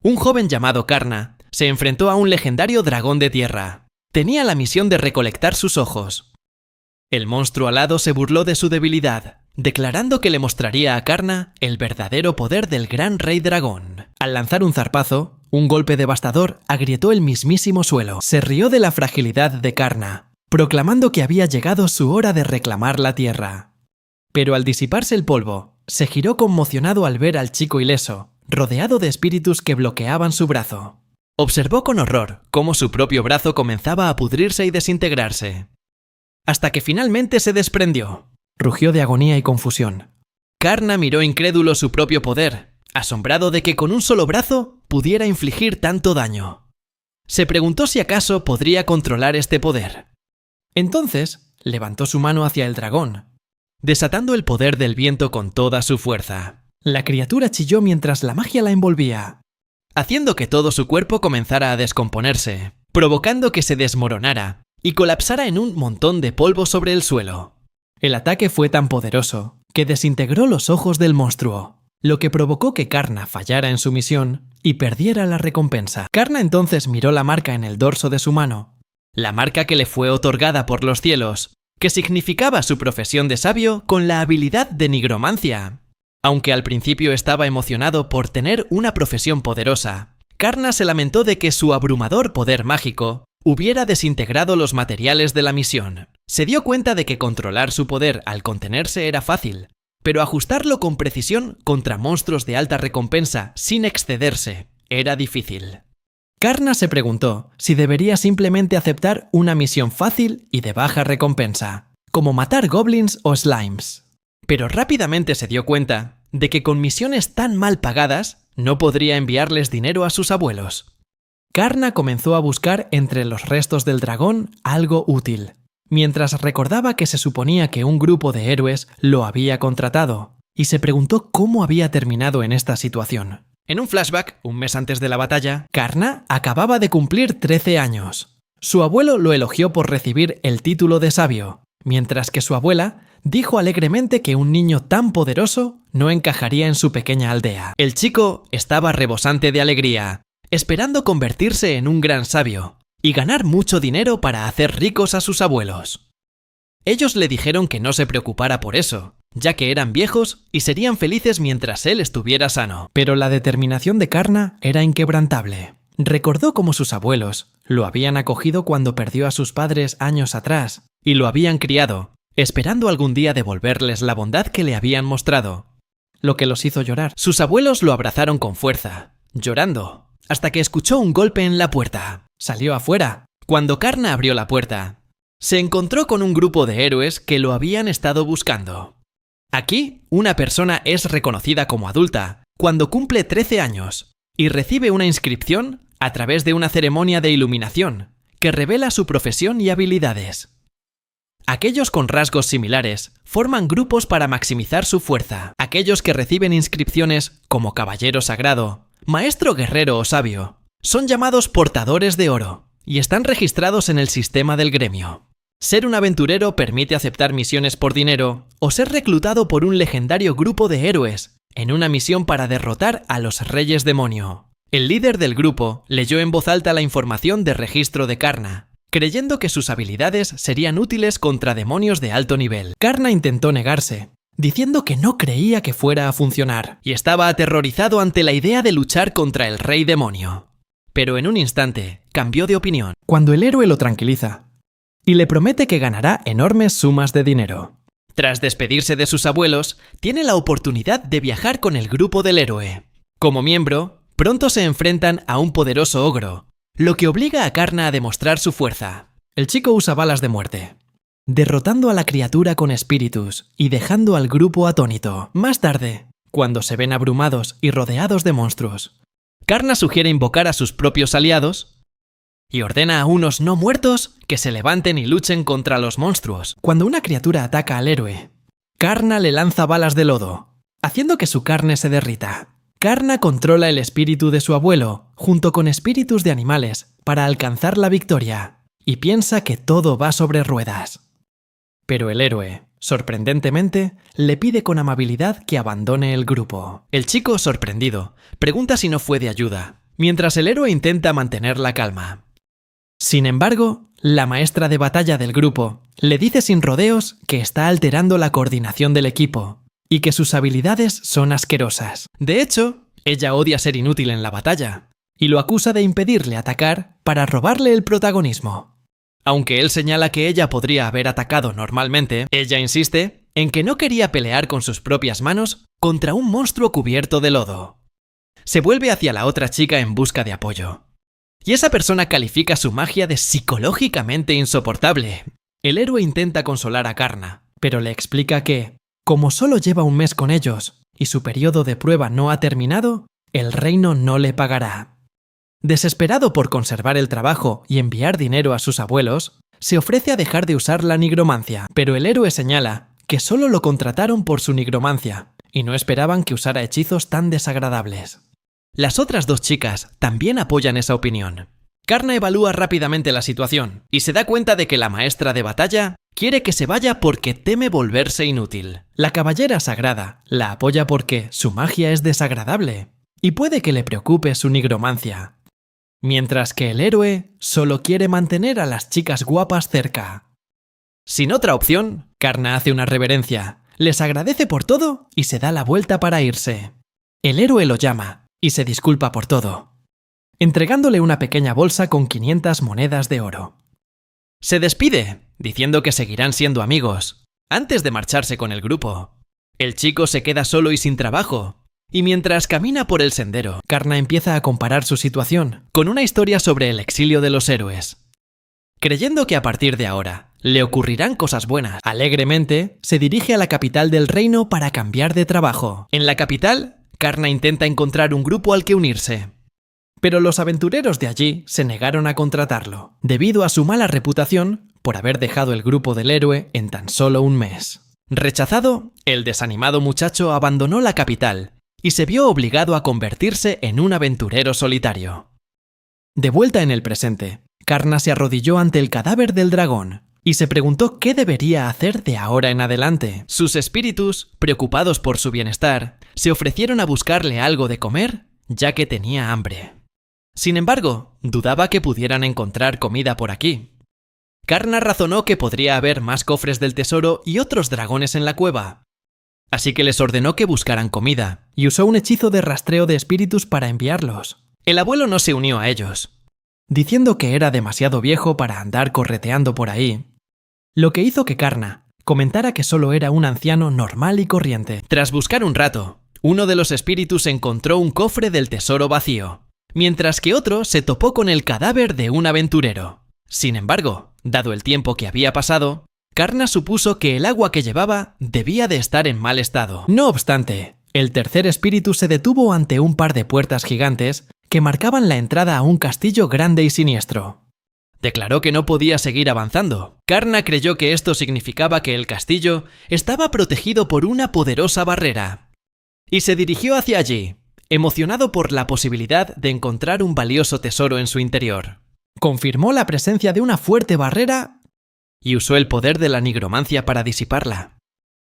Un joven llamado Karna se enfrentó a un legendario dragón de tierra. Tenía la misión de recolectar sus ojos. El monstruo alado se burló de su debilidad, declarando que le mostraría a Karna el verdadero poder del gran rey dragón. Al lanzar un zarpazo, un golpe devastador agrietó el mismísimo suelo. Se rió de la fragilidad de Karna, proclamando que había llegado su hora de reclamar la tierra. Pero al disiparse el polvo, se giró conmocionado al ver al chico ileso, rodeado de espíritus que bloqueaban su brazo. Observó con horror cómo su propio brazo comenzaba a pudrirse y desintegrarse. Hasta que finalmente se desprendió. Rugió de agonía y confusión. Karna miró incrédulo su propio poder, asombrado de que con un solo brazo pudiera infligir tanto daño. Se preguntó si acaso podría controlar este poder. Entonces, levantó su mano hacia el dragón, desatando el poder del viento con toda su fuerza. La criatura chilló mientras la magia la envolvía, haciendo que todo su cuerpo comenzara a descomponerse, provocando que se desmoronara y colapsara en un montón de polvo sobre el suelo. El ataque fue tan poderoso que desintegró los ojos del monstruo, lo que provocó que Karna fallara en su misión y perdiera la recompensa. Karna entonces miró la marca en el dorso de su mano, la marca que le fue otorgada por los cielos, que significaba su profesión de sabio con la habilidad de nigromancia. Aunque al principio estaba emocionado por tener una profesión poderosa, Karna se lamentó de que su abrumador poder mágico hubiera desintegrado los materiales de la misión. Se dio cuenta de que controlar su poder al contenerse era fácil, pero ajustarlo con precisión contra monstruos de alta recompensa sin excederse era difícil. Karna se preguntó si debería simplemente aceptar una misión fácil y de baja recompensa, como matar goblins o slimes. Pero rápidamente se dio cuenta de que con misiones tan mal pagadas no podría enviarles dinero a sus abuelos. Karna comenzó a buscar entre los restos del dragón algo útil, mientras recordaba que se suponía que un grupo de héroes lo había contratado, y se preguntó cómo había terminado en esta situación. En un flashback, un mes antes de la batalla, Karna acababa de cumplir 13 años. Su abuelo lo elogió por recibir el título de sabio, mientras que su abuela dijo alegremente que un niño tan poderoso no encajaría en su pequeña aldea. El chico estaba rebosante de alegría, esperando convertirse en un gran sabio y ganar mucho dinero para hacer ricos a sus abuelos. Ellos le dijeron que no se preocupara por eso, ya que eran viejos y serían felices mientras él estuviera sano. Pero la determinación de Karna era inquebrantable. Recordó cómo sus abuelos lo habían acogido cuando perdió a sus padres años atrás y lo habían criado, esperando algún día devolverles la bondad que le habían mostrado, lo que los hizo llorar. Sus abuelos lo abrazaron con fuerza, llorando, hasta que escuchó un golpe en la puerta. Salió afuera. Cuando Karna abrió la puerta, se encontró con un grupo de héroes que lo habían estado buscando. Aquí, una persona es reconocida como adulta cuando cumple 13 años y recibe una inscripción a través de una ceremonia de iluminación que revela su profesión y habilidades. Aquellos con rasgos similares forman grupos para maximizar su fuerza. Aquellos que reciben inscripciones como caballero sagrado, maestro guerrero o sabio, son llamados portadores de oro y están registrados en el sistema del gremio. Ser un aventurero permite aceptar misiones por dinero o ser reclutado por un legendario grupo de héroes en una misión para derrotar a los reyes demonio. El líder del grupo leyó en voz alta la información de registro de Karna, creyendo que sus habilidades serían útiles contra demonios de alto nivel. Karna intentó negarse, diciendo que no creía que fuera a funcionar, y estaba aterrorizado ante la idea de luchar contra el rey demonio. Pero en un instante cambió de opinión, cuando el héroe lo tranquiliza y le promete que ganará enormes sumas de dinero. Tras despedirse de sus abuelos, tiene la oportunidad de viajar con el grupo del héroe. Como miembro, pronto se enfrentan a un poderoso ogro, lo que obliga a Karna a demostrar su fuerza. El chico usa balas de muerte, derrotando a la criatura con espíritus y dejando al grupo atónito. Más tarde, cuando se ven abrumados y rodeados de monstruos, Karna sugiere invocar a sus propios aliados y ordena a unos no muertos que se levanten y luchen contra los monstruos. Cuando una criatura ataca al héroe, Karna le lanza balas de lodo, haciendo que su carne se derrita. Karna controla el espíritu de su abuelo, junto con espíritus de animales, para alcanzar la victoria, y piensa que todo va sobre ruedas. Pero el héroe, sorprendentemente, le pide con amabilidad que abandone el grupo. El chico, sorprendido, pregunta si no fue de ayuda, mientras el héroe intenta mantener la calma. Sin embargo, la maestra de batalla del grupo le dice sin rodeos que está alterando la coordinación del equipo y que sus habilidades son asquerosas. De hecho, ella odia ser inútil en la batalla y lo acusa de impedirle atacar para robarle el protagonismo. Aunque él señala que ella podría haber atacado normalmente, ella insiste en que no quería pelear con sus propias manos contra un monstruo cubierto de lodo. Se vuelve hacia la otra chica en busca de apoyo. Y esa persona califica su magia de psicológicamente insoportable. El héroe intenta consolar a Karna, pero le explica que, como solo lleva un mes con ellos y su periodo de prueba no ha terminado, el reino no le pagará. Desesperado por conservar el trabajo y enviar dinero a sus abuelos, se ofrece a dejar de usar la nigromancia, pero el héroe señala que solo lo contrataron por su nigromancia y no esperaban que usara hechizos tan desagradables. Las otras dos chicas también apoyan esa opinión. Karna evalúa rápidamente la situación y se da cuenta de que la maestra de batalla quiere que se vaya porque teme volverse inútil. La caballera sagrada la apoya porque su magia es desagradable y puede que le preocupe su nigromancia. Mientras que el héroe solo quiere mantener a las chicas guapas cerca. Sin otra opción, Karna hace una reverencia, les agradece por todo y se da la vuelta para irse. El héroe lo llama y se disculpa por todo, entregándole una pequeña bolsa con 500 monedas de oro. Se despide, diciendo que seguirán siendo amigos, antes de marcharse con el grupo. El chico se queda solo y sin trabajo, y mientras camina por el sendero, Karna empieza a comparar su situación con una historia sobre el exilio de los héroes. Creyendo que a partir de ahora le ocurrirán cosas buenas, alegremente se dirige a la capital del reino para cambiar de trabajo. En la capital, Karna intenta encontrar un grupo al que unirse. Pero los aventureros de allí se negaron a contratarlo, debido a su mala reputación por haber dejado el grupo del héroe en tan solo un mes. Rechazado, el desanimado muchacho abandonó la capital y se vio obligado a convertirse en un aventurero solitario. De vuelta en el presente, Karna se arrodilló ante el cadáver del dragón y se preguntó qué debería hacer de ahora en adelante. Sus espíritus, preocupados por su bienestar, se ofrecieron a buscarle algo de comer, ya que tenía hambre. Sin embargo, dudaba que pudieran encontrar comida por aquí. Karna razonó que podría haber más cofres del tesoro y otros dragones en la cueva. Así que les ordenó que buscaran comida, y usó un hechizo de rastreo de espíritus para enviarlos. El abuelo no se unió a ellos, diciendo que era demasiado viejo para andar correteando por ahí, lo que hizo que Karna comentara que solo era un anciano normal y corriente. Tras buscar un rato, uno de los espíritus encontró un cofre del tesoro vacío, mientras que otro se topó con el cadáver de un aventurero. Sin embargo, dado el tiempo que había pasado, Karna supuso que el agua que llevaba debía de estar en mal estado. No obstante, el tercer espíritu se detuvo ante un par de puertas gigantes que marcaban la entrada a un castillo grande y siniestro. Declaró que no podía seguir avanzando. Karna creyó que esto significaba que el castillo estaba protegido por una poderosa barrera, y se dirigió hacia allí, emocionado por la posibilidad de encontrar un valioso tesoro en su interior. Confirmó la presencia de una fuerte barrera y usó el poder de la nigromancia para disiparla.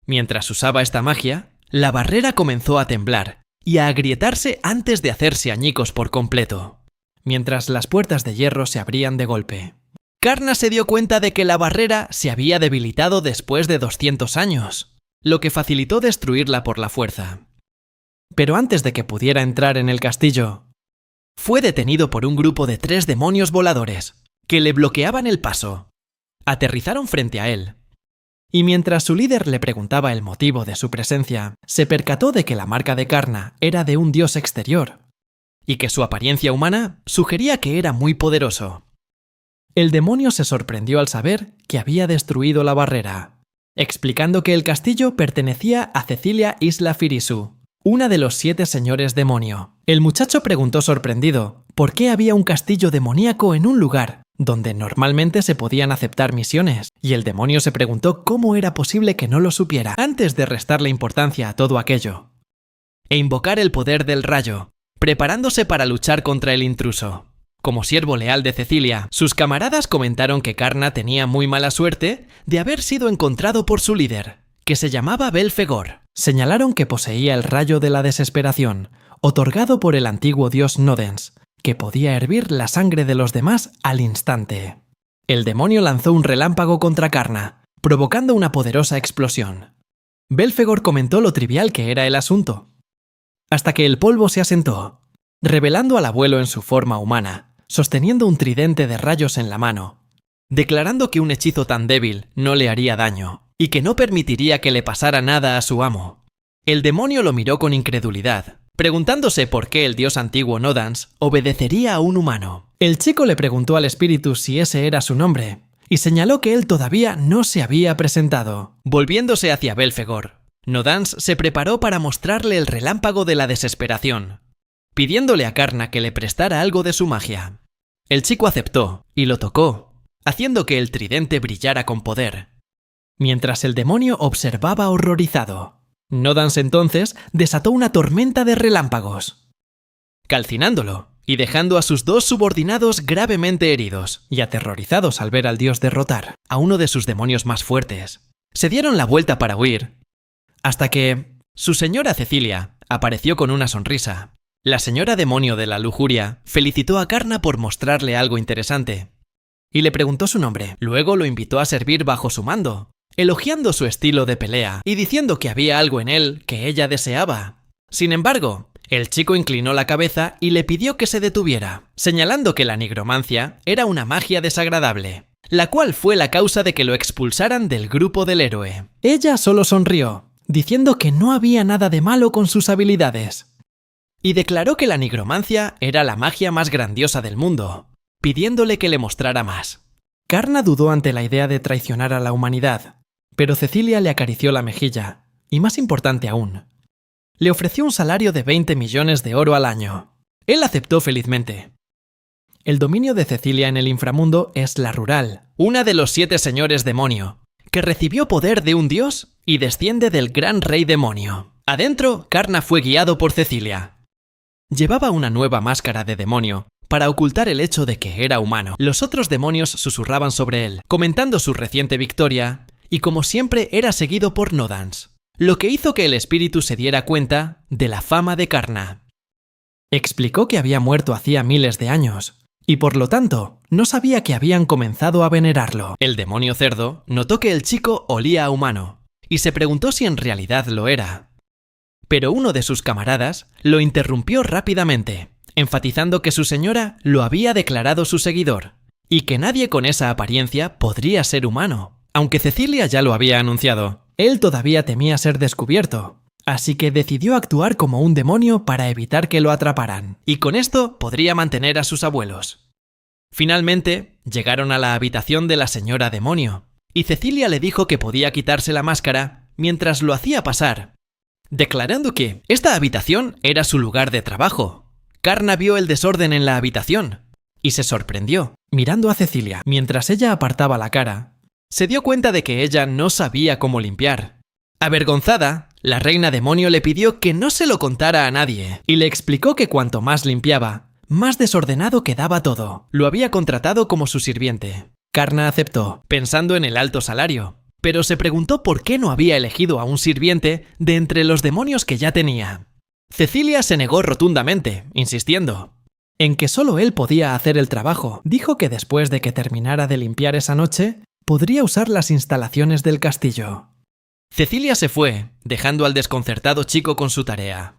Mientras usaba esta magia, la barrera comenzó a temblar y a agrietarse antes de hacerse añicos por completo, mientras las puertas de hierro se abrían de golpe. Karna se dio cuenta de que la barrera se había debilitado después de 200 años, lo que facilitó destruirla por la fuerza. Pero antes de que pudiera entrar en el castillo, fue detenido por un grupo de 3 demonios voladores que le bloqueaban el paso. Aterrizaron frente a él, y mientras su líder le preguntaba el motivo de su presencia, se percató de que la marca de Karna era de un dios exterior, y que su apariencia humana sugería que era muy poderoso. El demonio se sorprendió al saber que había destruido la barrera, explicando que el castillo pertenecía a Cecilia Isla Firisu, una de los 7 señores demonio. El muchacho preguntó sorprendido por qué había un castillo demoníaco en un lugar donde normalmente se podían aceptar misiones, y el demonio se preguntó cómo era posible que no lo supiera antes de restarle importancia a todo aquello, e invocar el poder del rayo, preparándose para luchar contra el intruso. Como siervo leal de Cecilia, sus camaradas comentaron que Karna tenía muy mala suerte de haber sido encontrado por su líder, que se llamaba Belfegor. Señalaron que poseía el rayo de la desesperación, otorgado por el antiguo dios Nodens, que podía hervir la sangre de los demás al instante. El demonio lanzó un relámpago contra Karna, provocando una poderosa explosión. Belphegor comentó lo trivial que era el asunto, hasta que el polvo se asentó, revelando al abuelo en su forma humana, sosteniendo un tridente de rayos en la mano, declarando que un hechizo tan débil no le haría daño y que no permitiría que le pasara nada a su amo. El demonio lo miró con incredulidad, preguntándose por qué el dios antiguo Nodans obedecería a un humano. El chico le preguntó al espíritu si ese era su nombre, y señaló que él todavía no se había presentado. Volviéndose hacia Belphegor, Nodans se preparó para mostrarle el relámpago de la desesperación, pidiéndole a Karna que le prestara algo de su magia. El chico aceptó y lo tocó, haciendo que el tridente brillara con poder, mientras el demonio observaba horrorizado. Nodans entonces desató una tormenta de relámpagos, calcinándolo y dejando a sus dos subordinados gravemente heridos y aterrorizados al ver al dios derrotar a uno de sus demonios más fuertes. Se dieron la vuelta para huir, hasta que su señora Cecilia apareció con una sonrisa. La señora demonio de la lujuria felicitó a Karna por mostrarle algo interesante y le preguntó su nombre. Luego lo invitó a servir bajo su mando, elogiando su estilo de pelea y diciendo que había algo en él que ella deseaba. Sin embargo, el chico inclinó la cabeza y le pidió que se detuviera, señalando que la nigromancia era una magia desagradable, la cual fue la causa de que lo expulsaran del grupo del héroe. Ella solo sonrió, diciendo que no había nada de malo con sus habilidades, y declaró que la nigromancia era la magia más grandiosa del mundo, pidiéndole que le mostrara más. Karna dudó ante la idea de traicionar a la humanidad, pero Cecilia le acarició la mejilla, y más importante aún, le ofreció un salario de 20 millones de oro al año. Él aceptó felizmente. El dominio de Cecilia en el inframundo es la Rural, una de los 7 señores demonio, que recibió poder de un dios y desciende del gran rey demonio. Adentro, Karna fue guiado por Cecilia. Llevaba una nueva máscara de demonio para ocultar el hecho de que era humano. Los otros demonios susurraban sobre él, comentando su reciente victoria, y como siempre era seguido por Nodans, lo que hizo que el espíritu se diera cuenta de la fama de Karna. Explicó que había muerto hacía miles de años, y por lo tanto, no sabía que habían comenzado a venerarlo. El demonio cerdo notó que el chico olía a humano, y se preguntó si en realidad lo era. Pero uno de sus camaradas lo interrumpió rápidamente, enfatizando que su señora lo había declarado su seguidor, y que nadie con esa apariencia podría ser humano. Aunque Cecilia ya lo había anunciado, él todavía temía ser descubierto, así que decidió actuar como un demonio para evitar que lo atraparan, y con esto podría mantener a sus abuelos. Finalmente, llegaron a la habitación de la señora demonio, y Cecilia le dijo que podía quitarse la máscara mientras lo hacía pasar, declarando que esta habitación era su lugar de trabajo. Karna vio el desorden en la habitación, y se sorprendió, mirando a Cecilia mientras ella apartaba la cara. Se dio cuenta de que ella no sabía cómo limpiar. Avergonzada, la reina demonio le pidió que no se lo contara a nadie, y le explicó que cuanto más limpiaba, más desordenado quedaba todo. Lo había contratado como su sirviente. Karna aceptó, pensando en el alto salario, pero se preguntó por qué no había elegido a un sirviente de entre los demonios que ya tenía. Cecilia se negó rotundamente, insistiendo en que solo él podía hacer el trabajo. Dijo que después de que terminara de limpiar esa noche, podría usar las instalaciones del castillo. Cecilia se fue, dejando al desconcertado chico con su tarea.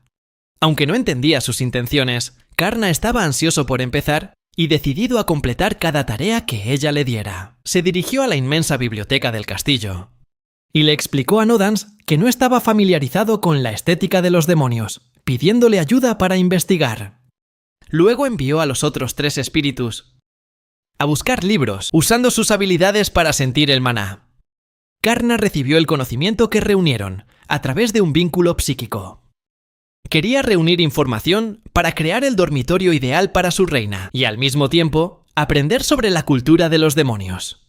Aunque no entendía sus intenciones, Karna estaba ansioso por empezar y decidido a completar cada tarea que ella le diera. Se dirigió a la inmensa biblioteca del castillo y le explicó a Nodans que no estaba familiarizado con la estética de los demonios, pidiéndole ayuda para investigar. Luego envió a los otros 3 espíritus a buscar libros, usando sus habilidades para sentir el maná. Karna recibió el conocimiento que reunieron a través de un vínculo psíquico. Quería reunir información para crear el dormitorio ideal para su reina y al mismo tiempo aprender sobre la cultura de los demonios.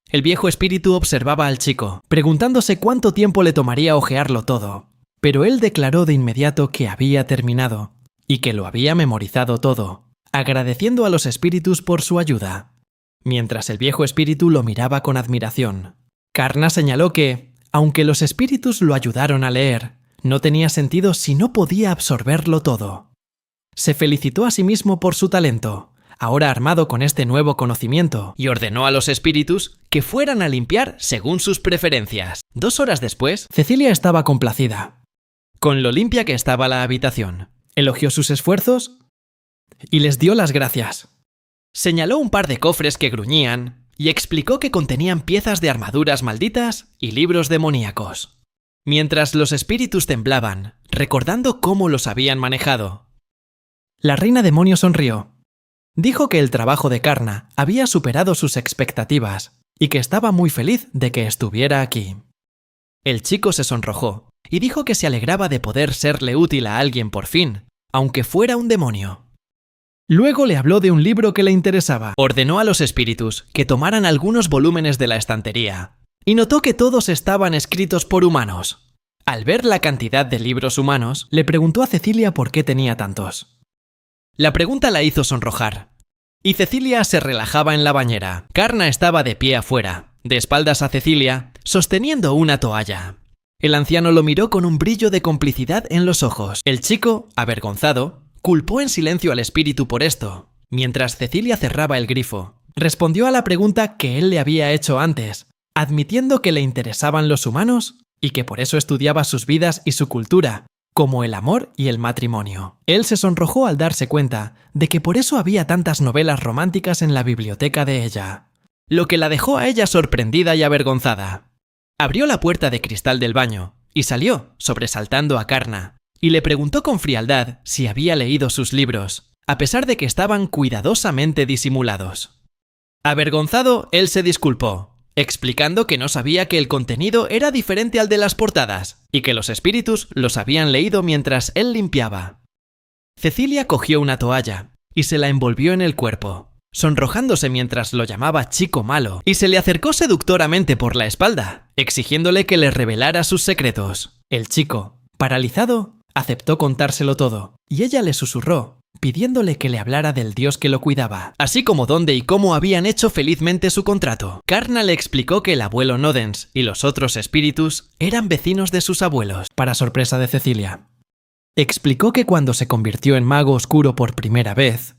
El viejo espíritu observaba al chico, preguntándose cuánto tiempo le tomaría hojearlo todo, pero él declaró de inmediato que había terminado y que lo había memorizado todo, agradeciendo a los espíritus por su ayuda. Mientras el viejo espíritu lo miraba con admiración, Karna señaló que, aunque los espíritus lo ayudaron a leer, no tenía sentido si no podía absorberlo todo. Se felicitó a sí mismo por su talento, ahora armado con este nuevo conocimiento, y ordenó a los espíritus que fueran a limpiar según sus preferencias. 2 horas después, Cecilia estaba complacida con lo limpia que estaba la habitación. Elogió sus esfuerzos y les dio las gracias. Señaló un par de cofres que gruñían y explicó que contenían piezas de armaduras malditas y libros demoníacos. Mientras los espíritus temblaban, recordando cómo los habían manejado, la reina demonio sonrió. Dijo que el trabajo de Karna había superado sus expectativas y que estaba muy feliz de que estuviera aquí. El chico se sonrojó y dijo que se alegraba de poder serle útil a alguien por fin, aunque fuera un demonio. Luego le habló de un libro que le interesaba. Ordenó a los espíritus que tomaran algunos volúmenes de la estantería y notó que todos estaban escritos por humanos. Al ver la cantidad de libros humanos, le preguntó a Cecilia por qué tenía tantos. La pregunta la hizo sonrojar, y Cecilia se relajaba en la bañera. Karna estaba de pie afuera, de espaldas a Cecilia, sosteniendo una toalla. El anciano lo miró con un brillo de complicidad en los ojos. El chico, avergonzado, culpó en silencio al espíritu por esto. Mientras Cecilia cerraba el grifo, respondió a la pregunta que él le había hecho antes, admitiendo que le interesaban los humanos y que por eso estudiaba sus vidas y su cultura, como el amor y el matrimonio. Él se sonrojó al darse cuenta de que por eso había tantas novelas románticas en la biblioteca de ella, lo que la dejó a ella sorprendida y avergonzada. Abrió la puerta de cristal del baño y salió, sobresaltando a Karna, y le preguntó con frialdad si había leído sus libros, a pesar de que estaban cuidadosamente disimulados. Avergonzado, él se disculpó, explicando que no sabía que el contenido era diferente al de las portadas y que los espíritus los habían leído mientras él limpiaba. Cecilia cogió una toalla y se la envolvió en el cuerpo, sonrojándose mientras lo llamaba chico malo, y se le acercó seductoramente por la espalda, exigiéndole que le revelara sus secretos. El chico, paralizado, aceptó contárselo todo, y ella le susurró, pidiéndole que le hablara del dios que lo cuidaba, así como dónde y cómo habían hecho felizmente su contrato. Karna le explicó que el abuelo Nodens y los otros espíritus eran vecinos de sus abuelos, para sorpresa de Cecilia. Explicó que cuando se convirtió en mago oscuro por primera vez,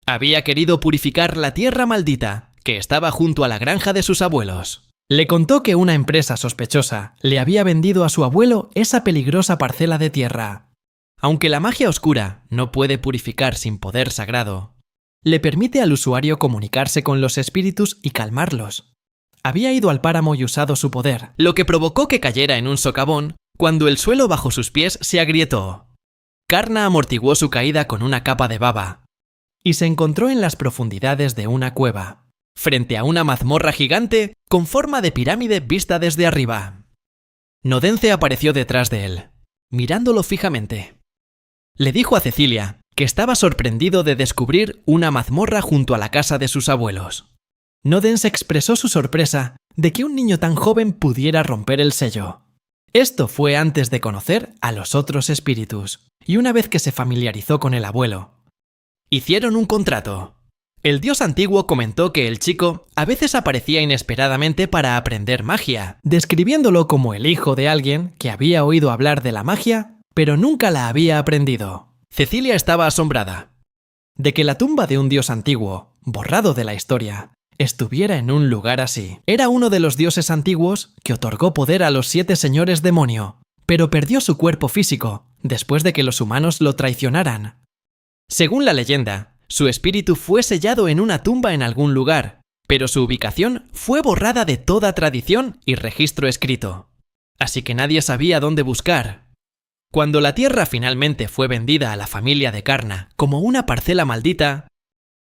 había querido purificar la tierra maldita que estaba junto a la granja de sus abuelos. Le contó que una empresa sospechosa le había vendido a su abuelo esa peligrosa parcela de tierra. Aunque la magia oscura no puede purificar sin poder sagrado, le permite al usuario comunicarse con los espíritus y calmarlos. Había ido al páramo y usado su poder, lo que provocó que cayera en un socavón cuando el suelo bajo sus pies se agrietó. Karna amortiguó su caída con una capa de baba y se encontró en las profundidades de una cueva, frente a una mazmorra gigante con forma de pirámide vista desde arriba. Nodence apareció detrás de él, mirándolo fijamente. Le dijo a Cecilia que estaba sorprendido de descubrir una mazmorra junto a la casa de sus abuelos. Nodence expresó su sorpresa de que un niño tan joven pudiera romper el sello. Esto fue antes de conocer a los otros espíritus, y una vez que se familiarizó con el abuelo, hicieron un contrato. El dios antiguo comentó que el chico a veces aparecía inesperadamente para aprender magia, describiéndolo como el hijo de alguien que había oído hablar de la magia, pero nunca la había aprendido. Cecilia estaba asombrada de que la tumba de un dios antiguo, borrado de la historia, estuviera en un lugar así. Era uno de los dioses antiguos que otorgó poder a los 7 señores demonio, pero perdió su cuerpo físico después de que los humanos lo traicionaran. Según la leyenda, su espíritu fue sellado en una tumba en algún lugar, pero su ubicación fue borrada de toda tradición y registro escrito. Así que nadie sabía dónde buscar. Cuando la tierra finalmente fue vendida a la familia de Karna como una parcela maldita,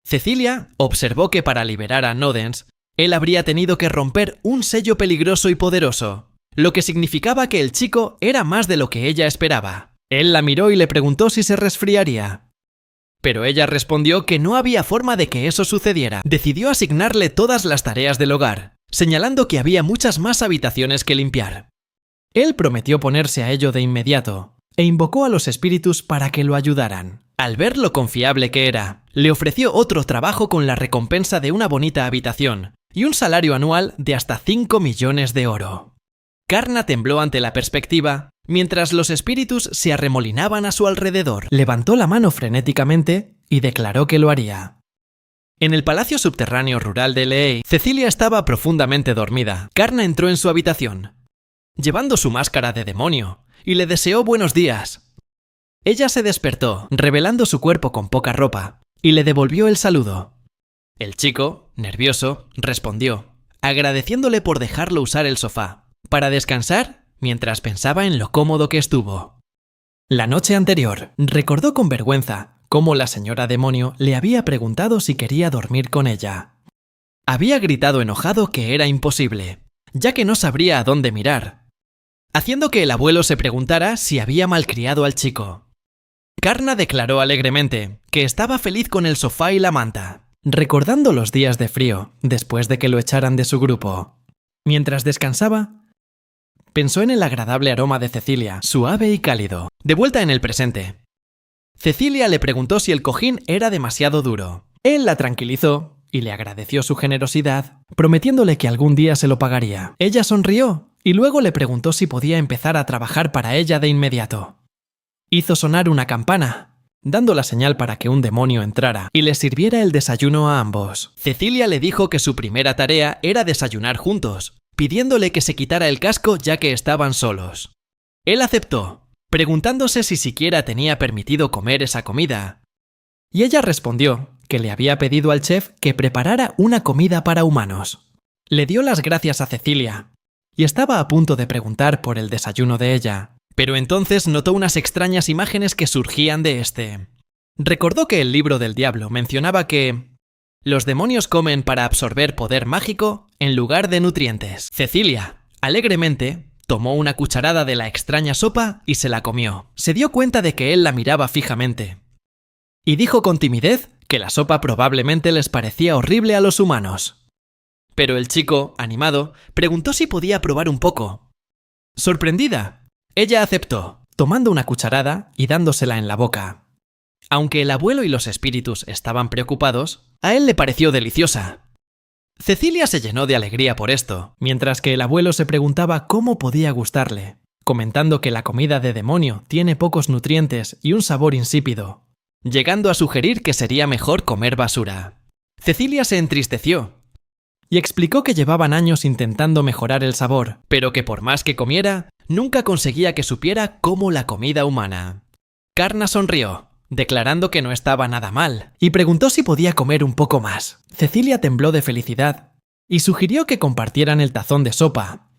Cecilia observó que para liberar a Nodens, él habría tenido que romper un sello peligroso y poderoso, lo que significaba que el chico era más de lo que ella esperaba. Él la miró y le preguntó si se resfriaría. Pero ella respondió que no había forma de que eso sucediera. Decidió asignarle todas las tareas del hogar, señalando que había muchas más habitaciones que limpiar. Él prometió ponerse a ello de inmediato, e invocó a los espíritus para que lo ayudaran. Al ver lo confiable que era, le ofreció otro trabajo con la recompensa de una bonita habitación y un salario anual de hasta 5 millones de oro. Karna tembló ante la perspectiva, mientras los espíritus se arremolinaban a su alrededor. Levantó la mano frenéticamente y declaró que lo haría. En el palacio subterráneo rural de Leey, Cecilia estaba profundamente dormida. Karna entró en su habitación, llevando su máscara de demonio, y le deseó buenos días. Ella se despertó, revelando su cuerpo con poca ropa, y le devolvió el saludo. El chico, nervioso, respondió, agradeciéndole por dejarlo usar el sofá, para descansar mientras pensaba en lo cómodo que estuvo. La noche anterior, recordó con vergüenza cómo la señora demonio le había preguntado si quería dormir con ella. Había gritado enojado que era imposible, ya que no sabría a dónde mirar, haciendo que el abuelo se preguntara si había malcriado al chico. Karna declaró alegremente que estaba feliz con el sofá y la manta, recordando los días de frío después de que lo echaran de su grupo. Mientras descansaba, pensó en el agradable aroma de Cecilia, suave y cálido. De vuelta en el presente, Cecilia le preguntó si el cojín era demasiado duro. Él la tranquilizó y le agradeció su generosidad, prometiéndole que algún día se lo pagaría. Ella sonrió y luego le preguntó si podía empezar a trabajar para ella de inmediato. Hizo sonar una campana, dando la señal para que un demonio entrara y les sirviera el desayuno a ambos. Cecilia le dijo que su primera tarea era desayunar juntos, pidiéndole que se quitara el casco ya que estaban solos. Él aceptó, preguntándose si siquiera tenía permitido comer esa comida. Y ella respondió que le había pedido al chef que preparara una comida para humanos. Le dio las gracias a Cecilia y estaba a punto de preguntar por el desayuno de ella, pero entonces notó unas extrañas imágenes que surgían de este. Recordó que el libro del diablo mencionaba que los demonios comen para absorber poder mágico en lugar de nutrientes. Cecilia, alegremente, tomó una cucharada de la extraña sopa y se la comió. Se dio cuenta de que él la miraba fijamente. Y dijo con timidez que la sopa probablemente les parecía horrible a los humanos. Pero el chico, animado, preguntó si podía probar un poco. Sorprendida, ella aceptó, tomando una cucharada y dándosela en la boca. Aunque el abuelo y los espíritus estaban preocupados, a él le pareció deliciosa. Cecilia se llenó de alegría por esto, mientras que el abuelo se preguntaba cómo podía gustarle, comentando que la comida de demonio tiene pocos nutrientes y un sabor insípido, llegando a sugerir que sería mejor comer basura. Cecilia se entristeció y explicó que llevaban años intentando mejorar el sabor, pero que por más que comiera, nunca conseguía que supiera como la comida humana. Karna sonrió, declarando que no estaba nada mal, y preguntó si podía comer un poco más. Cecilia tembló de felicidad y sugirió que compartieran el tazón de sopa,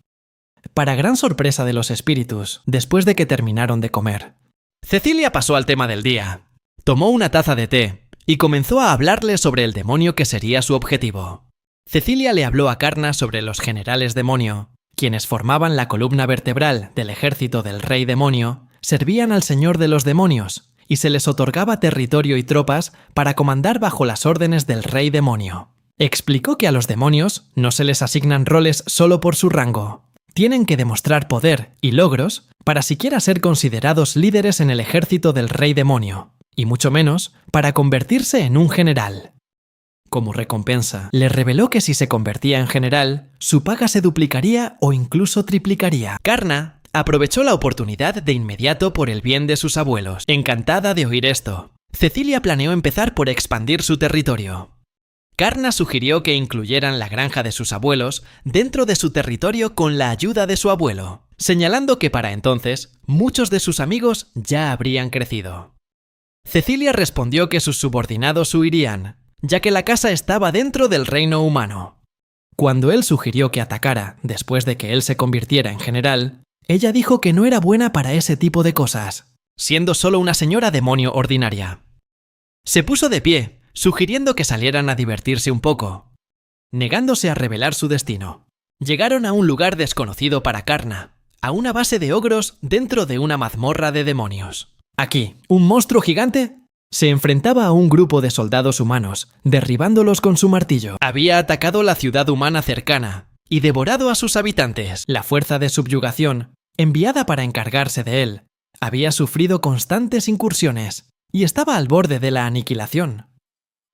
para gran sorpresa de los espíritus, después de que terminaron de comer. Cecilia pasó al tema del día, tomó una taza de té y comenzó a hablarle sobre el demonio que sería su objetivo. Cecilia le habló a Karna sobre los generales demonio, quienes formaban la columna vertebral del ejército del rey demonio, servían al señor de los demonios, y se les otorgaba territorio y tropas para comandar bajo las órdenes del rey demonio. Explicó que a los demonios no se les asignan roles solo por su rango. Tienen que demostrar poder y logros para siquiera ser considerados líderes en el ejército del rey demonio, y mucho menos para convertirse en un general. Como recompensa, le reveló que si se convertía en general, su paga se duplicaría o incluso triplicaría. Karna aprovechó la oportunidad de inmediato por el bien de sus abuelos. Encantada de oír esto, Cecilia planeó empezar por expandir su territorio. Karna sugirió que incluyeran la granja de sus abuelos dentro de su territorio con la ayuda de su abuelo, señalando que para entonces muchos de sus amigos ya habrían crecido. Cecilia respondió que sus subordinados huirían, ya que la casa estaba dentro del reino humano. Cuando él sugirió que atacara después de que él se convirtiera en general, ella dijo que no era buena para ese tipo de cosas, siendo solo una señora demonio ordinaria. Se puso de pie, sugiriendo que salieran a divertirse un poco, negándose a revelar su destino. Llegaron a un lugar desconocido para Karna, a una base de ogros dentro de una mazmorra de demonios. Aquí, un monstruo gigante se enfrentaba a un grupo de soldados humanos, derribándolos con su martillo. Había atacado la ciudad humana cercana y devorado a sus habitantes. La fuerza de subyugación, enviada para encargarse de él, había sufrido constantes incursiones y estaba al borde de la aniquilación.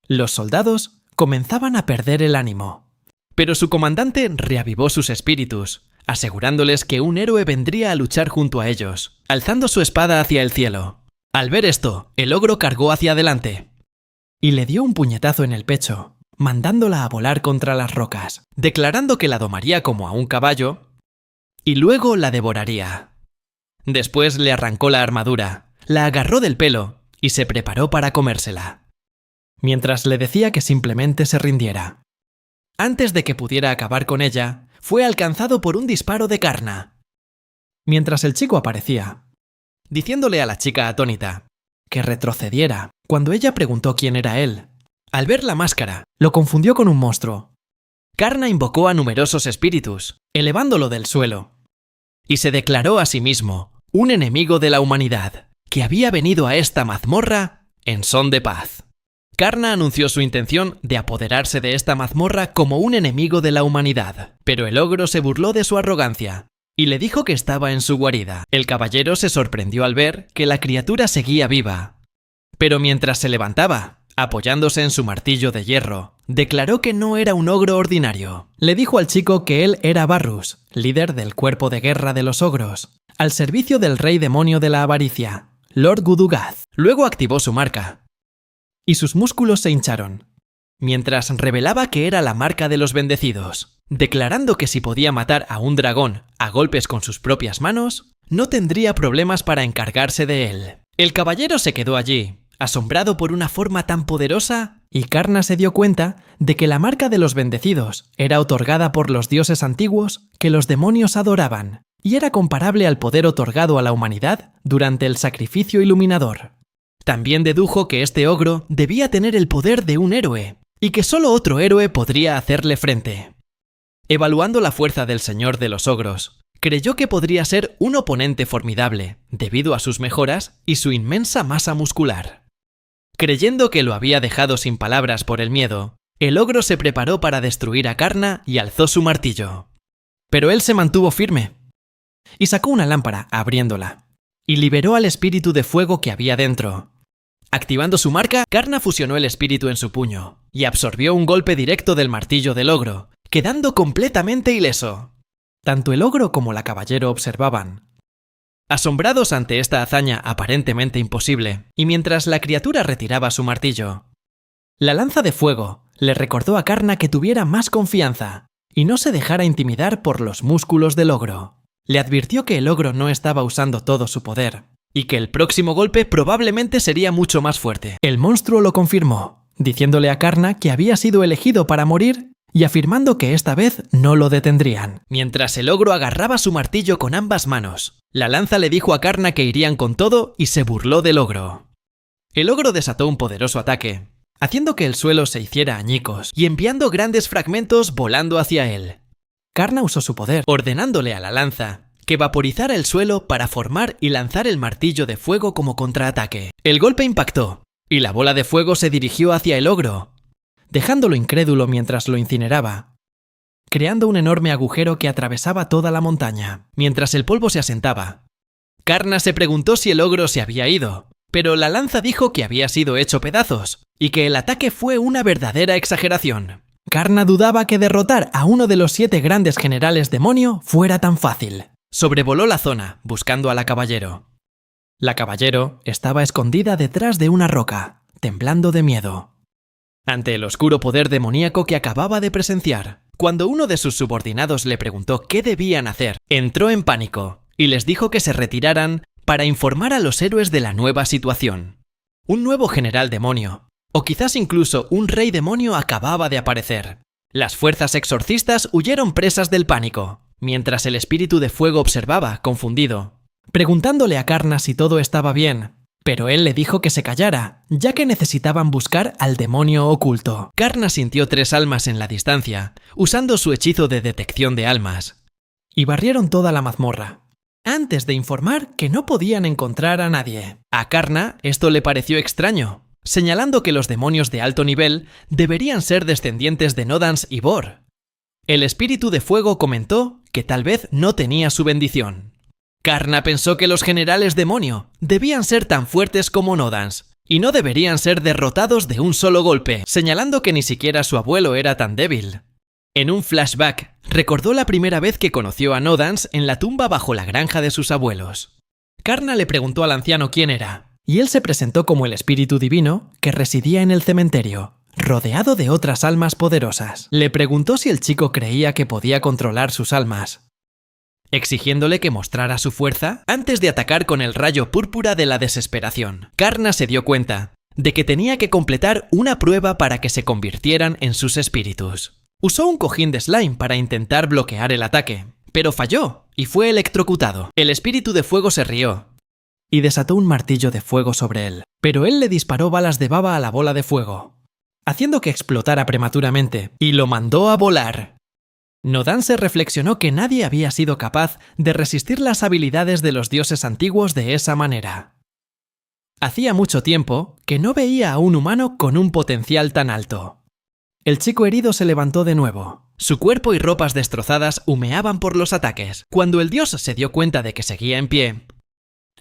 Los soldados comenzaban a perder el ánimo, pero su comandante reavivó sus espíritus, asegurándoles que un héroe vendría a luchar junto a ellos, alzando su espada hacia el cielo. Al ver esto, el ogro cargó hacia adelante y le dio un puñetazo en el pecho, mandándola a volar contra las rocas, declarando que la domaría como a un caballo y luego la devoraría. Después le arrancó la armadura, la agarró del pelo y se preparó para comérsela, mientras le decía que simplemente se rindiera. Antes de que pudiera acabar con ella, fue alcanzado por un disparo de Karna. Mientras el chico aparecía, diciéndole a la chica atónita que retrocediera cuando ella preguntó quién era él. Al ver la máscara, lo confundió con un monstruo. Karna invocó a numerosos espíritus, elevándolo del suelo, y se declaró a sí mismo un enemigo de la humanidad, que había venido a esta mazmorra en son de paz. Karna anunció su intención de apoderarse de esta mazmorra como un enemigo de la humanidad, pero el ogro se burló de su arrogancia y le dijo que estaba en su guarida. El caballero se sorprendió al ver que la criatura seguía viva, pero mientras se levantaba, apoyándose en su martillo de hierro, declaró que no era un ogro ordinario. Le dijo al chico que él era Varrus, líder del cuerpo de guerra de los ogros, al servicio del rey demonio de la avaricia, Lord Gudugad. Luego activó su marca y sus músculos se hincharon, mientras revelaba que era la marca de los bendecidos, declarando que si podía matar a un dragón a golpes con sus propias manos, no tendría problemas para encargarse de él. El caballero se quedó allí, asombrado por una forma tan poderosa, y Karna se dio cuenta de que la marca de los bendecidos era otorgada por los dioses antiguos que los demonios adoraban, y era comparable al poder otorgado a la humanidad durante el sacrificio iluminador. También dedujo que este ogro debía tener el poder de un héroe, y que solo otro héroe podría hacerle frente. Evaluando la fuerza del señor de los ogros, creyó que podría ser un oponente formidable, debido a sus mejoras y su inmensa masa muscular. Creyendo que lo había dejado sin palabras por el miedo, el ogro se preparó para destruir a Karna y alzó su martillo. Pero él se mantuvo firme, y sacó una lámpara abriéndola, y liberó al espíritu de fuego que había dentro. Activando su marca, Karna fusionó el espíritu en su puño, y absorbió un golpe directo del martillo del ogro, quedando completamente ileso. Tanto el ogro como la caballero observaban, asombrados ante esta hazaña aparentemente imposible, y mientras la criatura retiraba su martillo. La lanza de fuego le recordó a Karna que tuviera más confianza, y no se dejara intimidar por los músculos del ogro. Le advirtió que el ogro no estaba usando todo su poder, y que el próximo golpe probablemente sería mucho más fuerte. El monstruo lo confirmó, diciéndole a Karna que había sido elegido para morir y afirmando que esta vez no lo detendrían. Mientras el ogro agarraba su martillo con ambas manos, la lanza le dijo a Karna que irían con todo y se burló del ogro. El ogro desató un poderoso ataque, haciendo que el suelo se hiciera añicos y enviando grandes fragmentos volando hacia él. Karna usó su poder, ordenándole a la lanza que vaporizara el suelo para formar y lanzar el martillo de fuego como contraataque. El golpe impactó, y la bola de fuego se dirigió hacia el ogro, dejándolo incrédulo mientras lo incineraba, creando un enorme agujero que atravesaba toda la montaña. Mientras el polvo se asentaba, Karna se preguntó si el ogro se había ido, pero la lanza dijo que había sido hecho pedazos, y que el ataque fue una verdadera exageración. Karna dudaba que derrotar a uno de los 7 grandes generales demonio fuera tan fácil. Sobrevoló la zona, buscando a la caballero. La caballero estaba escondida detrás de una roca, temblando de miedo ante el oscuro poder demoníaco que acababa de presenciar. Cuando uno de sus subordinados le preguntó qué debían hacer, entró en pánico y les dijo que se retiraran para informar a los héroes de la nueva situación. Un nuevo general demonio, o quizás incluso un rey demonio, acababa de aparecer. Las fuerzas exorcistas huyeron presas del pánico, mientras el espíritu de fuego observaba, confundido, preguntándole a Karna si todo estaba bien. Pero él le dijo que se callara, ya que necesitaban buscar al demonio oculto. Karna sintió 3 almas en la distancia, usando su hechizo de detección de almas, y barrieron toda la mazmorra, antes de informar que no podían encontrar a nadie. A Karna esto le pareció extraño, señalando que los demonios de alto nivel deberían ser descendientes de Nodans y Bor. El espíritu de fuego comentó que tal vez no tenía su bendición. Karna pensó que los generales demonio debían ser tan fuertes como Nodans, y no deberían ser derrotados de un solo golpe, señalando que ni siquiera su abuelo era tan débil. En un flashback Recordó la primera vez que conoció a Nodans en la tumba bajo la granja de sus abuelos. Karna le preguntó al anciano quién era, y él se presentó como el espíritu divino que residía en el cementerio, rodeado de otras almas poderosas. Le preguntó si el chico creía que podía controlar sus almas, exigiéndole que mostrara su fuerza antes de atacar con el rayo púrpura de la desesperación. Karna se dio cuenta de que tenía que completar una prueba para que se convirtieran en sus espíritus. Usó un cojín de slime para intentar bloquear el ataque, pero falló y fue electrocutado. El espíritu de fuego se rió y desató un martillo de fuego sobre él, pero él le disparó balas de baba a la bola de fuego, haciendo que explotara prematuramente, y lo mandó a volar. Nodans se reflexionó que nadie había sido capaz de resistir las habilidades de los dioses antiguos de esa manera. Hacía mucho tiempo que no veía a un humano con un potencial tan alto. El chico herido se levantó de nuevo. Su cuerpo y ropas destrozadas humeaban por los ataques. Cuando el dios se dio cuenta de que seguía en pie,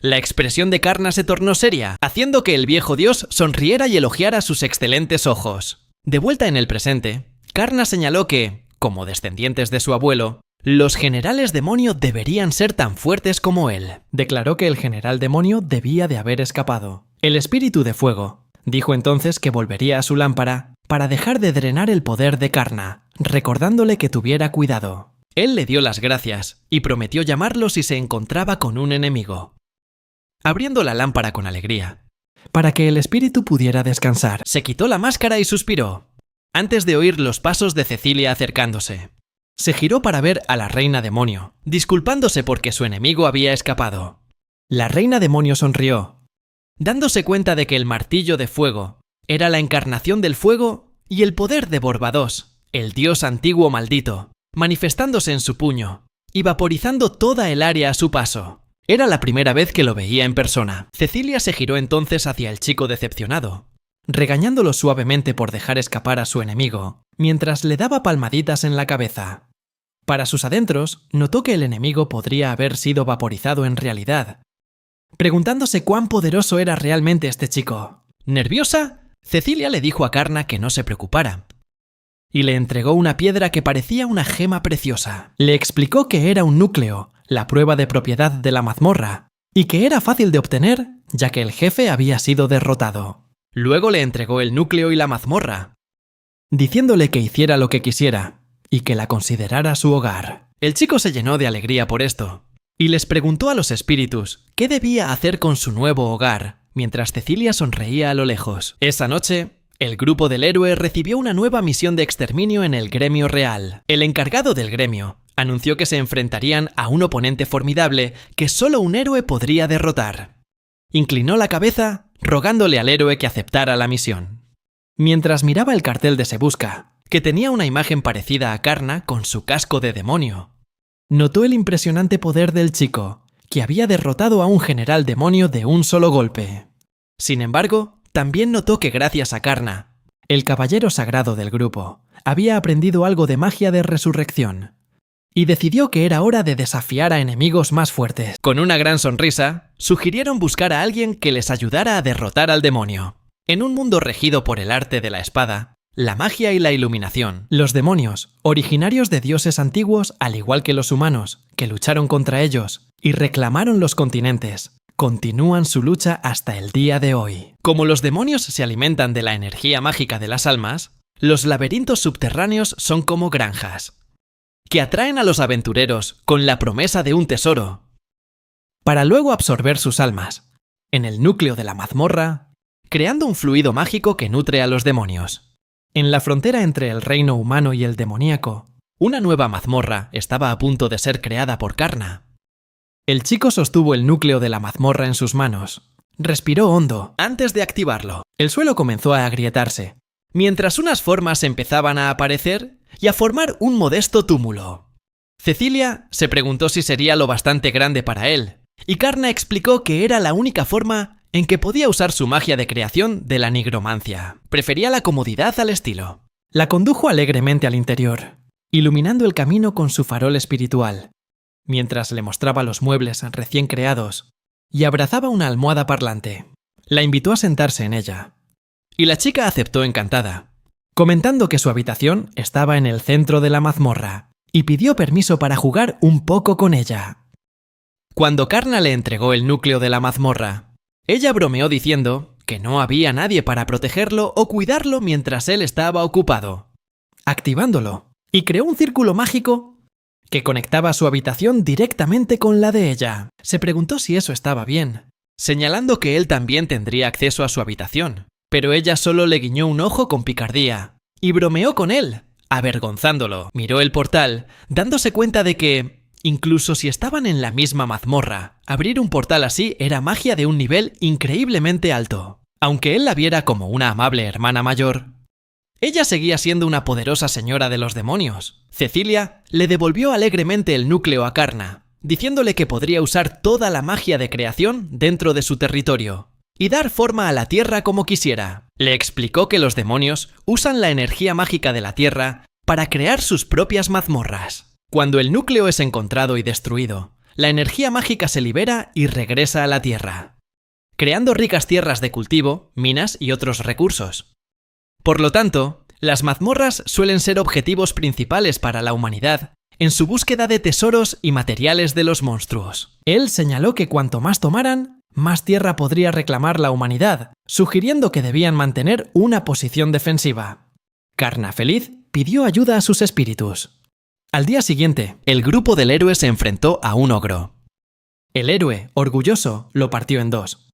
la expresión de Karna se tornó seria, haciendo que el viejo dios sonriera y elogiara sus excelentes ojos. De vuelta en el presente, Karna señaló que, como descendientes de su abuelo, los generales demonio deberían ser tan fuertes como él. Declaró que el general demonio debía de haber escapado. El espíritu de fuego dijo entonces que volvería a su lámpara para dejar de drenar el poder de Karna, recordándole que tuviera cuidado. Él le dio las gracias y prometió llamarlo si se encontraba con un enemigo. Abriendo la lámpara con alegría, para que el espíritu pudiera descansar, se quitó la máscara y suspiró, antes de oír los pasos de Cecilia acercándose. Se giró para ver a la reina demonio, disculpándose porque su enemigo había escapado. La reina demonio sonrió, dándose cuenta de que el martillo de fuego era la encarnación del fuego y el poder de Borbados, el dios antiguo maldito, manifestándose en su puño y vaporizando toda el área a su paso. Era la primera vez que lo veía en persona. Cecilia se giró entonces hacia el chico decepcionado, regañándolo suavemente por dejar escapar a su enemigo, mientras le daba palmaditas en la cabeza. Para sus adentros, notó que el enemigo podría haber sido vaporizado en realidad, preguntándose cuán poderoso era realmente este chico. Nerviosa, Cecilia le dijo a Karna que no se preocupara, y le entregó una piedra que parecía una gema preciosa. Le explicó que era un núcleo, la prueba de propiedad de la mazmorra, y que era fácil de obtener, ya que el jefe había sido derrotado. Luego le entregó el núcleo y la mazmorra, diciéndole que hiciera lo que quisiera, y que la considerara su hogar. El chico se llenó de alegría por esto, y les preguntó a los espíritus qué debía hacer con su nuevo hogar, mientras Cecilia sonreía a lo lejos. Esa noche, el grupo del héroe recibió una nueva misión de exterminio en el gremio real. El encargado del gremio anunció que se enfrentarían a un oponente formidable que solo un héroe podría derrotar. Inclinó la cabeza, rogándole al héroe que aceptara la misión. Mientras miraba el cartel de Se Busca, que tenía una imagen parecida a Karna con su casco de demonio, notó el impresionante poder del chico, que había derrotado a un general demonio de un solo golpe. Sin embargo, también notó que gracias a Karna, el caballero sagrado del grupo, había aprendido algo de magia de resurrección, y decidió que era hora de desafiar a enemigos más fuertes. Con una gran sonrisa, sugirieron buscar a alguien que les ayudara a derrotar al demonio. En un mundo regido por el arte de la espada, la magia y la iluminación, los demonios, originarios de dioses antiguos al igual que los humanos, que lucharon contra ellos y reclamaron los continentes, continúan su lucha hasta el día de hoy. Como los demonios se alimentan de la energía mágica de las almas, los laberintos subterráneos son como granjas, que atraen a los aventureros con la promesa de un tesoro, para luego absorber sus almas, en el núcleo de la mazmorra, creando un fluido mágico que nutre a los demonios. En la frontera entre el reino humano y el demoníaco, una nueva mazmorra estaba a punto de ser creada por Karna. El chico sostuvo el núcleo de la mazmorra en sus manos. Respiró hondo antes de activarlo. El suelo comenzó a agrietarse, mientras unas formas empezaban a aparecer y a formar un modesto túmulo. Cecilia se preguntó si sería lo bastante grande para él, y Karna explicó que era la única forma en que podía usar su magia de creación de la nigromancia. Prefería la comodidad al estilo. La condujo alegremente al interior, iluminando el camino con su farol espiritual, mientras le mostraba los muebles recién creados y abrazaba una almohada parlante. La invitó a sentarse en ella, y la chica aceptó encantada, comentando que su habitación estaba en el centro de la mazmorra y pidió permiso para jugar un poco con ella. Cuando Karna le entregó el núcleo de la mazmorra, ella bromeó diciendo que no había nadie para protegerlo o cuidarlo mientras él estaba ocupado, activándolo, y creó un círculo mágico que conectaba su habitación directamente con la de ella. Se preguntó si eso estaba bien, señalando que él también tendría acceso a su habitación, pero ella solo le guiñó un ojo con picardía y bromeó con él, avergonzándolo. Miró el portal, dándose cuenta de que, incluso si estaban en la misma mazmorra, abrir un portal así era magia de un nivel increíblemente alto. Aunque él la viera como una amable hermana mayor, ella seguía siendo una poderosa señora de los demonios. Cecilia le devolvió alegremente el núcleo a Karna, diciéndole que podría usar toda la magia de creación dentro de su territorio y dar forma a la tierra como quisiera. Le explicó que los demonios usan la energía mágica de la tierra para crear sus propias mazmorras. Cuando el núcleo es encontrado y destruido, la energía mágica se libera y regresa a la tierra, creando ricas tierras de cultivo, minas y otros recursos. Por lo tanto, las mazmorras suelen ser objetivos principales para la humanidad en su búsqueda de tesoros y materiales de los monstruos. Él señaló que cuanto más tomaran, más tierra podría reclamar la humanidad, sugiriendo que debían mantener una posición defensiva. Karna, feliz, pidió ayuda a sus espíritus. Al día siguiente, el grupo del héroe se enfrentó a un ogro. El héroe, orgulloso, lo partió en dos,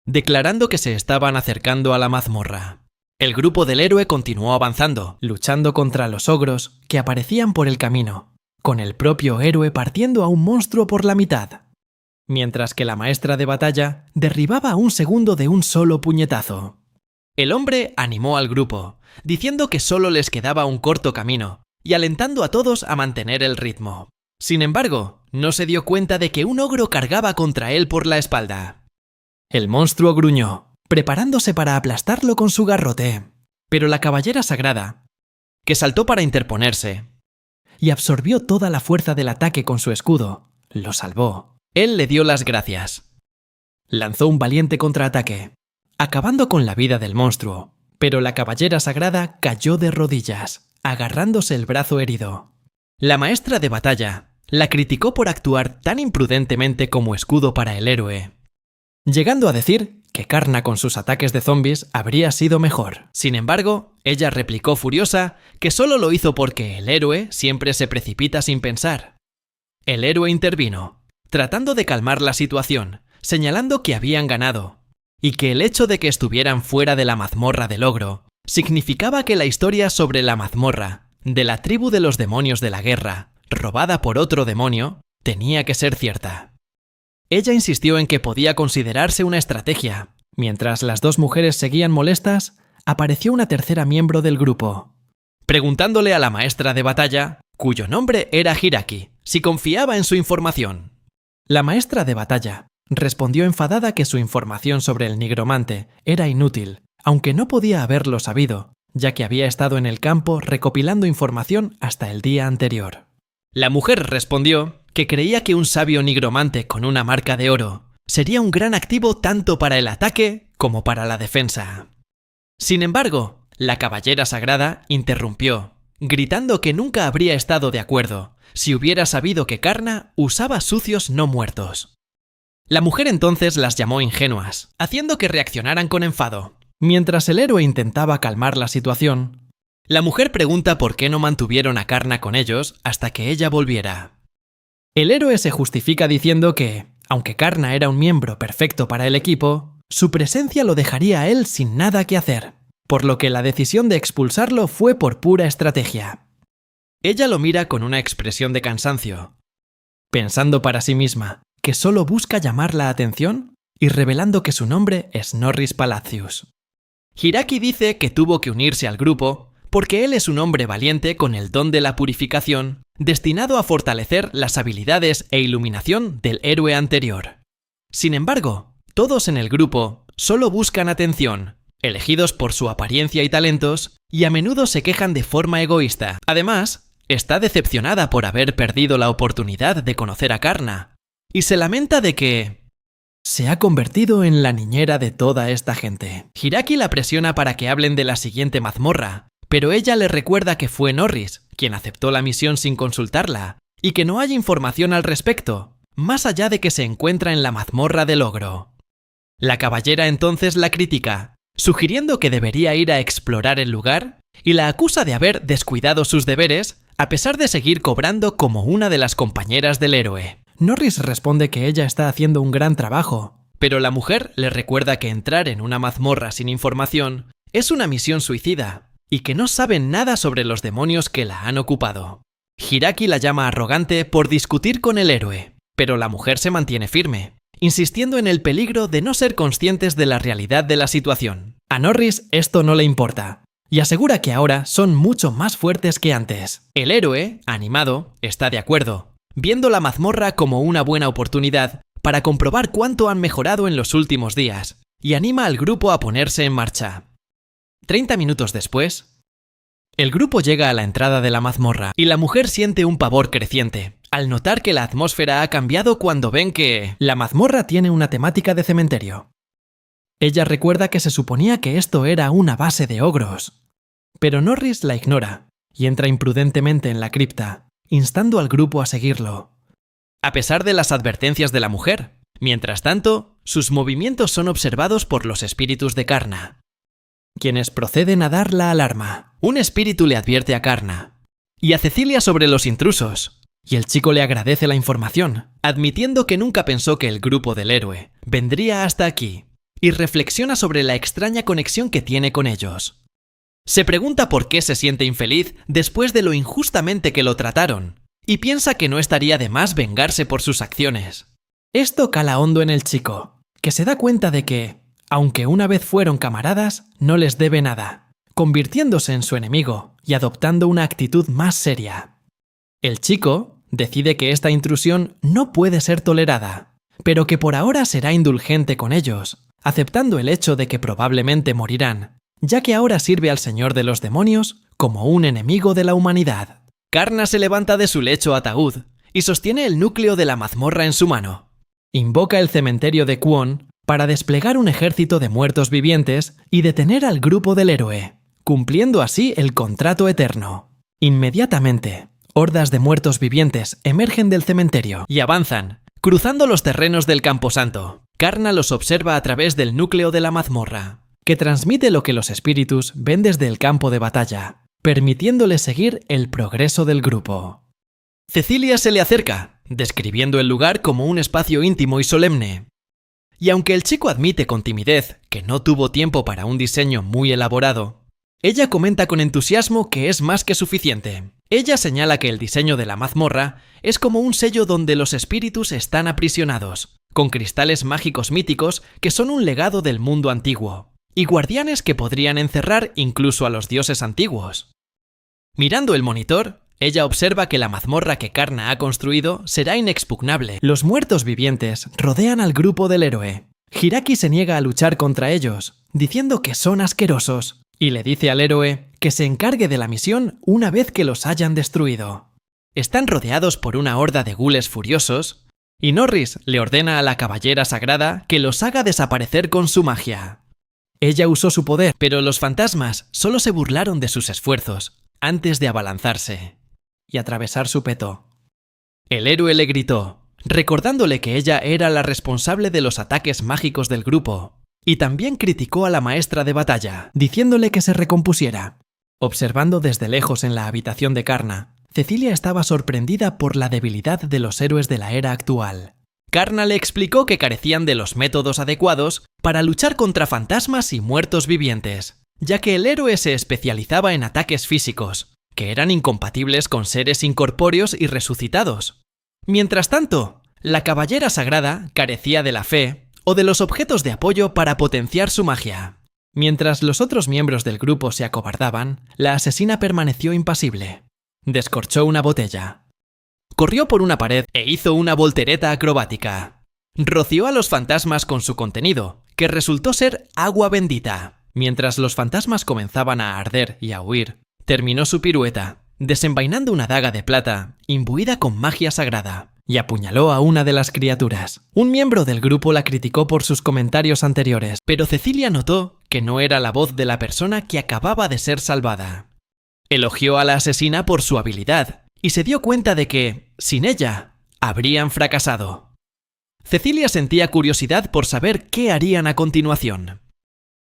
declarando que se estaban acercando a la mazmorra. El grupo del héroe continuó avanzando, luchando contra los ogros que aparecían por el camino, con el propio héroe partiendo a un monstruo por la mitad, mientras que la maestra de batalla derribaba a un segundo de un solo puñetazo. El hombre animó al grupo, diciendo que solo les quedaba un corto camino y alentando a todos a mantener el ritmo. Sin embargo, no se dio cuenta de que un ogro cargaba contra él por la espalda. El monstruo gruñó, preparándose para aplastarlo con su garrote, pero la caballera sagrada, que saltó para interponerse y absorbió toda la fuerza del ataque con su escudo, lo salvó. Él le dio las gracias. Lanzó un valiente contraataque, acabando con la vida del monstruo, pero la caballera sagrada cayó de rodillas, agarrándose el brazo herido. La maestra de batalla la criticó por actuar tan imprudentemente como escudo para el héroe, llegando a decir que Karna con sus ataques de zombies habría sido mejor. Sin embargo, ella replicó furiosa que solo lo hizo porque el héroe siempre se precipita sin pensar. El héroe intervino, tratando de calmar la situación, señalando que habían ganado, y que el hecho de que estuvieran fuera de la mazmorra del ogro significaba que la historia sobre la mazmorra de la tribu de los demonios de la guerra, robada por otro demonio, tenía que ser cierta. Ella insistió en que podía considerarse una estrategia. Mientras las dos mujeres seguían molestas, apareció una tercera miembro del grupo, preguntándole a la maestra de batalla, cuyo nombre era Hiraki, si confiaba en su información. La maestra de batalla respondió enfadada que su información sobre el nigromante era inútil, aunque no podía haberlo sabido, ya que había estado en el campo recopilando información hasta el día anterior. La mujer respondió que creía que un sabio nigromante con una marca de oro sería un gran activo tanto para el ataque como para la defensa. Sin embargo, la caballera sagrada interrumpió, gritando que nunca habría estado de acuerdo si hubiera sabido que Karna usaba sucios no muertos. La mujer entonces las llamó ingenuas, haciendo que reaccionaran con enfado. Mientras el héroe intentaba calmar la situación, la mujer pregunta por qué no mantuvieron a Karna con ellos hasta que ella volviera. El héroe se justifica diciendo que, aunque Karna era un miembro perfecto para el equipo, su presencia lo dejaría a él sin nada que hacer, por lo que la decisión de expulsarlo fue por pura estrategia. Ella lo mira con una expresión de cansancio, pensando para sí misma que solo busca llamar la atención y revelando que su nombre es Norris Palacios. Hiraki dice que tuvo que unirse al grupo porque él es un hombre valiente con el don de la purificación, destinado a fortalecer las habilidades e iluminación del héroe anterior. Sin embargo, todos en el grupo solo buscan atención, elegidos por su apariencia y talentos, y a menudo se quejan de forma egoísta. Además, está decepcionada por haber perdido la oportunidad de conocer a Karna, y se lamenta de que se ha convertido en la niñera de toda esta gente. Hiraki la presiona para que hablen de la siguiente mazmorra, pero ella le recuerda que fue Norris quien aceptó la misión sin consultarla, y que no hay información al respecto, más allá de que se encuentra en la mazmorra del ogro. La caballera entonces la critica, sugiriendo que debería ir a explorar el lugar, y la acusa de haber descuidado sus deberes, a pesar de seguir cobrando como una de las compañeras del héroe. Norris responde que ella está haciendo un gran trabajo, pero la mujer le recuerda que entrar en una mazmorra sin información es una misión suicida, y que no saben nada sobre los demonios que la han ocupado. Hiraki la llama arrogante por discutir con el héroe, pero la mujer se mantiene firme, insistiendo en el peligro de no ser conscientes de la realidad de la situación. A Norris esto no le importa, y asegura que ahora son mucho más fuertes que antes. El héroe, animado, está de acuerdo, viendo la mazmorra como una buena oportunidad para comprobar cuánto han mejorado en los últimos días, y anima al grupo a ponerse en marcha. 30 minutos después, el grupo llega a la entrada de la mazmorra y la mujer siente un pavor creciente al notar que la atmósfera ha cambiado cuando ven que la mazmorra tiene una temática de cementerio. Ella recuerda que se suponía que esto era una base de ogros, pero Norris la ignora y entra imprudentemente en la cripta, instando al grupo a seguirlo. A pesar de las advertencias de la mujer, mientras tanto, sus movimientos son observados por los espíritus de Karna, quienes proceden a dar la alarma. Un espíritu le advierte a Karna y a Cecilia sobre los intrusos, y el chico le agradece la información, admitiendo que nunca pensó que el grupo del héroe vendría hasta aquí, y reflexiona sobre la extraña conexión que tiene con ellos. Se pregunta por qué se siente infeliz después de lo injustamente que lo trataron, y piensa que no estaría de más vengarse por sus acciones. Esto cala hondo en el chico, que se da cuenta de que, aunque una vez fueron camaradas, no les debe nada, convirtiéndose en su enemigo y adoptando una actitud más seria. El chico decide que esta intrusión no puede ser tolerada, pero que por ahora será indulgente con ellos, aceptando el hecho de que probablemente morirán, ya que ahora sirve al Señor de los Demonios como un enemigo de la humanidad. Karna se levanta de su lecho ataúd y sostiene el núcleo de la mazmorra en su mano. Invoca el cementerio de Kwon para desplegar un ejército de muertos vivientes y detener al grupo del héroe, cumpliendo así el contrato eterno. Inmediatamente, hordas de muertos vivientes emergen del cementerio y avanzan, cruzando los terrenos del Camposanto. Karna los observa a través del núcleo de la mazmorra, que transmite lo que los espíritus ven desde el campo de batalla, permitiéndoles seguir el progreso del grupo. Cecilia se le acerca, describiendo el lugar como un espacio íntimo y solemne. Y aunque el chico admite con timidez que no tuvo tiempo para un diseño muy elaborado, ella comenta con entusiasmo que es más que suficiente. Ella señala que el diseño de la mazmorra es como un sello donde los espíritus están aprisionados, con cristales mágicos míticos que son un legado del mundo antiguo, y guardianes que podrían encerrar incluso a los dioses antiguos. Mirando el monitor, ella observa que la mazmorra que Karna ha construido será inexpugnable. Los muertos vivientes rodean al grupo del héroe. Hiraki se niega a luchar contra ellos, diciendo que son asquerosos, y le dice al héroe que se encargue de la misión una vez que los hayan destruido. Están rodeados por una horda de gules furiosos, y Norris le ordena a la caballera sagrada que los haga desaparecer con su magia. Ella usó su poder, pero los fantasmas solo se burlaron de sus esfuerzos antes de abalanzarse y atravesar su peto. El héroe le gritó, recordándole que ella era la responsable de los ataques mágicos del grupo, y también criticó a la maestra de batalla, diciéndole que se recompusiera. Observando desde lejos en la habitación de Karna, Cecilia estaba sorprendida por la debilidad de los héroes de la era actual. Karna le explicó que carecían de los métodos adecuados para luchar contra fantasmas y muertos vivientes, ya que el héroe se especializaba en ataques físicos, que eran incompatibles con seres incorpóreos y resucitados. Mientras tanto, la caballera sagrada carecía de la fe o de los objetos de apoyo para potenciar su magia. Mientras los otros miembros del grupo se acobardaban, la asesina permaneció impasible. Descorchó una botella. Corrió por una pared e hizo una voltereta acrobática. Roció a los fantasmas con su contenido, que resultó ser agua bendita. Mientras los fantasmas comenzaban a arder y a huir, terminó su pirueta, desenvainando una daga de plata imbuida con magia sagrada, y apuñaló a una de las criaturas. Un miembro del grupo la criticó por sus comentarios anteriores, pero Cecilia notó que no era la voz de la persona que acababa de ser salvada. Elogió a la asesina por su habilidad y se dio cuenta de que, sin ella, habrían fracasado. Cecilia sentía curiosidad por saber qué harían a continuación.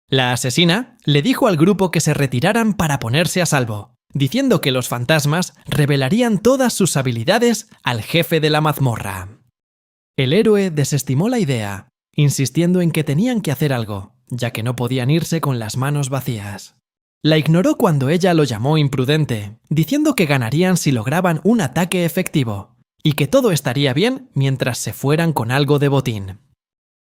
La asesina le dijo al grupo que se retiraran para ponerse a salvo, diciendo que los fantasmas revelarían todas sus habilidades al jefe de la mazmorra. El héroe desestimó la idea, insistiendo en que tenían que hacer algo, ya que no podían irse con las manos vacías. La ignoró cuando ella lo llamó imprudente, diciendo que ganarían si lograban un ataque efectivo, y que todo estaría bien mientras se fueran con algo de botín.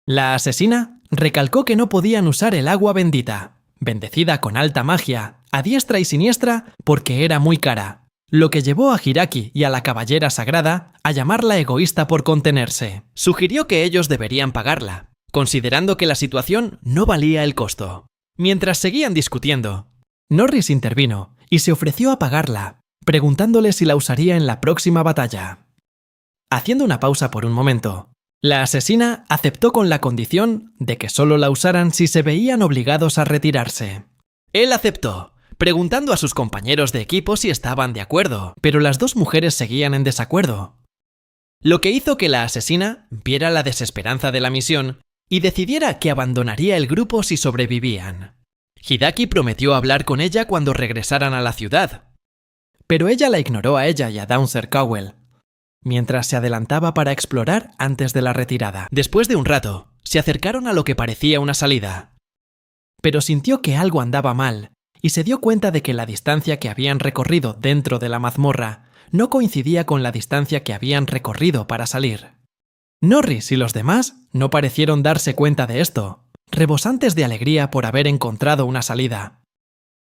La asesina recalcó que no podían usar el agua bendita, bendecida con alta magia, a diestra y siniestra porque era muy cara, lo que llevó a Hiiraki y a la caballera sagrada a llamarla egoísta por contenerse. Sugirió que ellos deberían pagarla, considerando que la situación no valía el costo. Mientras seguían discutiendo, Norris intervino y se ofreció a pagarla, preguntándole si la usaría en la próxima batalla. Haciendo una pausa por un momento, la asesina aceptó con la condición de que solo la usaran si se veían obligados a retirarse. Él aceptó, preguntando a sus compañeros de equipo si estaban de acuerdo, pero las dos mujeres seguían en desacuerdo. Lo que hizo que la asesina viera la desesperanza de la misión y decidiera que abandonaría el grupo si sobrevivían. Hiiraki prometió hablar con ella cuando regresaran a la ciudad, pero ella la ignoró a ella y a Dowser Cowell, mientras se adelantaba para explorar antes de la retirada. Después de un rato, se acercaron a lo que parecía una salida, pero sintió que algo andaba mal y se dio cuenta de que la distancia que habían recorrido dentro de la mazmorra no coincidía con la distancia que habían recorrido para salir. Norris y los demás no parecieron darse cuenta de esto, rebosantes de alegría por haber encontrado una salida,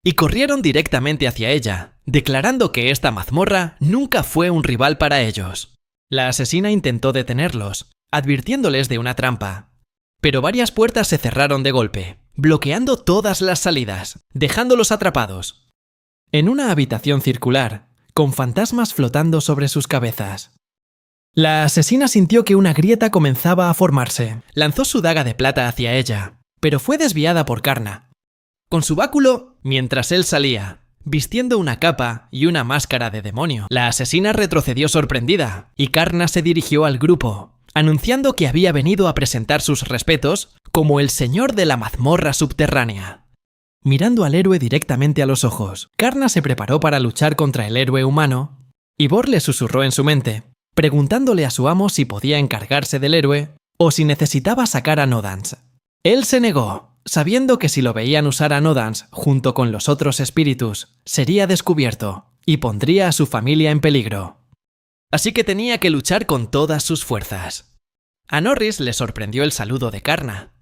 y corrieron directamente hacia ella, declarando que esta mazmorra nunca fue un rival para ellos. La asesina intentó detenerlos, advirtiéndoles de una trampa, pero varias puertas se cerraron de golpe, bloqueando todas las salidas, dejándolos atrapados en una habitación circular, con fantasmas flotando sobre sus cabezas. La asesina sintió que una grieta comenzaba a formarse. Lanzó su daga de plata hacia ella, pero fue desviada por Karna, con su báculo mientras él salía, vistiendo una capa y una máscara de demonio. La asesina retrocedió sorprendida, y Karna se dirigió al grupo, anunciando que había venido a presentar sus respetos como el señor de la mazmorra subterránea. Mirando al héroe directamente a los ojos, Karna se preparó para luchar contra el héroe humano, y Bor le susurró en su mente, preguntándole a su amo si podía encargarse del héroe o si necesitaba sacar a Nodans. Él se negó, sabiendo que si lo veían usar a Nodans junto con los otros espíritus, sería descubierto y pondría a su familia en peligro. Así que tenía que luchar con todas sus fuerzas. A Norris le sorprendió el saludo de Karna,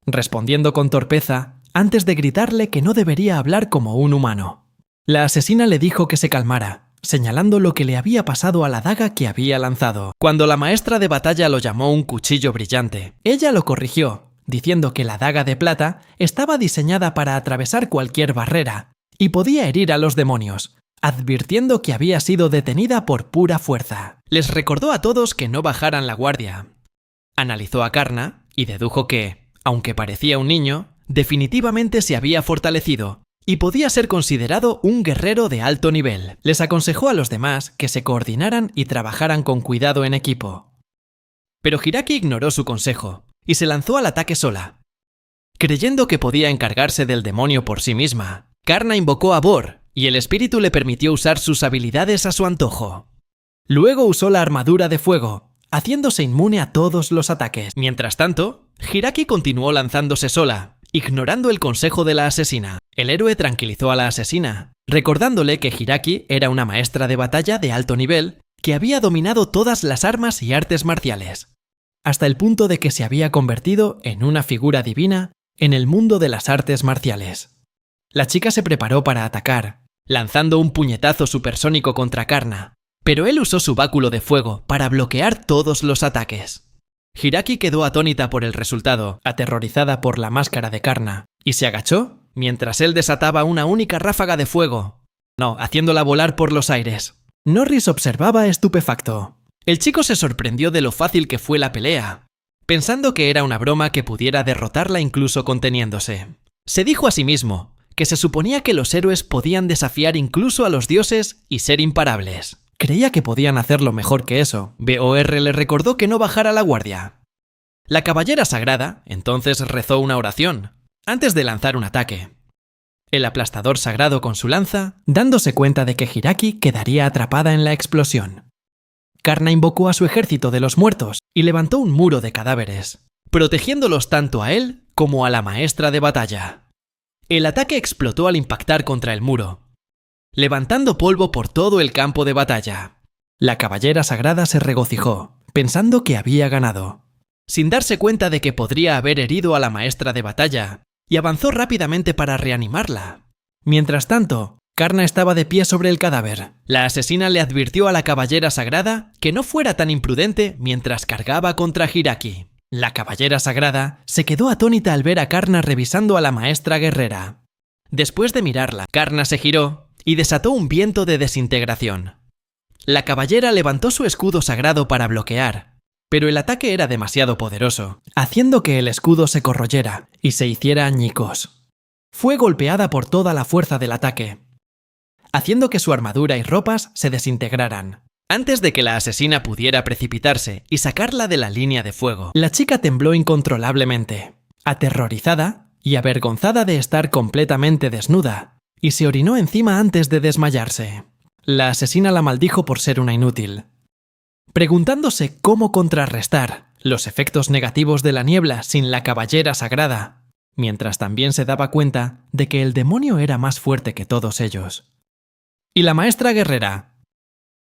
respondiendo con torpeza antes de gritarle que no debería hablar como un humano. La asesina le dijo que se calmara, señalando lo que le había pasado a la daga que había lanzado. Cuando la maestra de batalla lo llamó un cuchillo brillante, ella lo corrigió, diciendo que la daga de plata estaba diseñada para atravesar cualquier barrera y podía herir a los demonios, advirtiendo que había sido detenida por pura fuerza. Les recordó a todos que no bajaran la guardia. Analizó a Karna y dedujo que, aunque parecía un niño, definitivamente se había fortalecido y podía ser considerado un guerrero de alto nivel. Les aconsejó a los demás que se coordinaran y trabajaran con cuidado en equipo. Pero Hiiraki ignoró su consejo y se lanzó al ataque sola. Creyendo que podía encargarse del demonio por sí misma, Karna invocó a Bor y el espíritu le permitió usar sus habilidades a su antojo. Luego usó la armadura de fuego, haciéndose inmune a todos los ataques. Mientras tanto, Hiiraki continuó lanzándose sola, ignorando el consejo de la asesina. El héroe tranquilizó a la asesina, recordándole que Hiiraki era una maestra de batalla de alto nivel que había dominado todas las armas y artes marciales, hasta el punto de que se había convertido en una figura divina en el mundo de las artes marciales. La chica se preparó para atacar, lanzando un puñetazo supersónico contra Karna, pero él usó su báculo de fuego para bloquear todos los ataques. Hiiraki quedó atónita por el resultado, aterrorizada por la máscara de Karna, y se agachó mientras él desataba una única ráfaga de fuego, haciéndola volar por los aires. Norris observaba estupefacto. El chico se sorprendió de lo fácil que fue la pelea, pensando que era una broma que pudiera derrotarla incluso conteniéndose. Se dijo a sí mismo que se suponía que los héroes podían desafiar incluso a los dioses y ser imparables. Creía que podían hacerlo mejor que eso. Bor le recordó que no bajara la guardia. La caballera sagrada entonces rezó una oración, antes de lanzar un ataque. El aplastador sagrado con su lanza, dándose cuenta de que Hiraki quedaría atrapada en la explosión. Karna invocó a su ejército de los muertos y levantó un muro de cadáveres, protegiéndolos tanto a él como a la maestra de batalla. El ataque explotó al impactar contra el muro, levantando polvo por todo el campo de batalla. La caballera sagrada se regocijó, pensando que había ganado, sin darse cuenta de que podría haber herido a la maestra de batalla, y avanzó rápidamente para reanimarla. Mientras tanto, Karna estaba de pie sobre el cadáver. La asesina le advirtió a la caballera sagrada que no fuera tan imprudente mientras cargaba contra Hiraki. La caballera sagrada se quedó atónita al ver a Karna revisando a la maestra guerrera. Después de mirarla, Karna se giró y desató un viento de desintegración. La caballera levantó su escudo sagrado para bloquear, pero el ataque era demasiado poderoso, haciendo que el escudo se corroyera y se hiciera añicos. Fue golpeada por toda la fuerza del ataque, haciendo que su armadura y ropas se desintegraran. Antes de que la asesina pudiera precipitarse y sacarla de la línea de fuego, la chica tembló incontrolablemente, aterrorizada y avergonzada de estar completamente desnuda, y se orinó encima antes de desmayarse. La asesina la maldijo por ser una inútil, preguntándose cómo contrarrestar los efectos negativos de la niebla sin la caballera sagrada, mientras también se daba cuenta de que el demonio era más fuerte que todos ellos. Y la maestra guerrera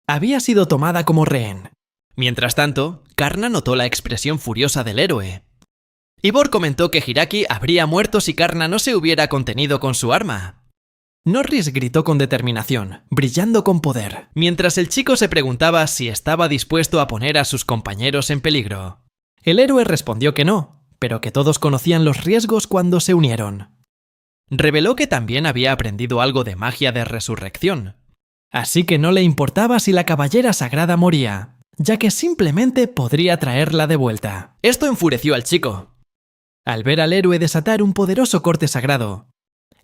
había sido tomada como rehén. Mientras tanto, Karna notó la expresión furiosa del héroe. Ivor comentó que Hiraki habría muerto si Karna no se hubiera contenido con su arma. Norris gritó con determinación, brillando con poder, mientras el chico se preguntaba si estaba dispuesto a poner a sus compañeros en peligro. El héroe respondió que no, pero que todos conocían los riesgos cuando se unieron. Reveló que también había aprendido algo de magia de resurrección, así que no le importaba si la caballera sagrada moría, ya que simplemente podría traerla de vuelta. Esto enfureció al chico. Al ver al héroe desatar un poderoso corte sagrado,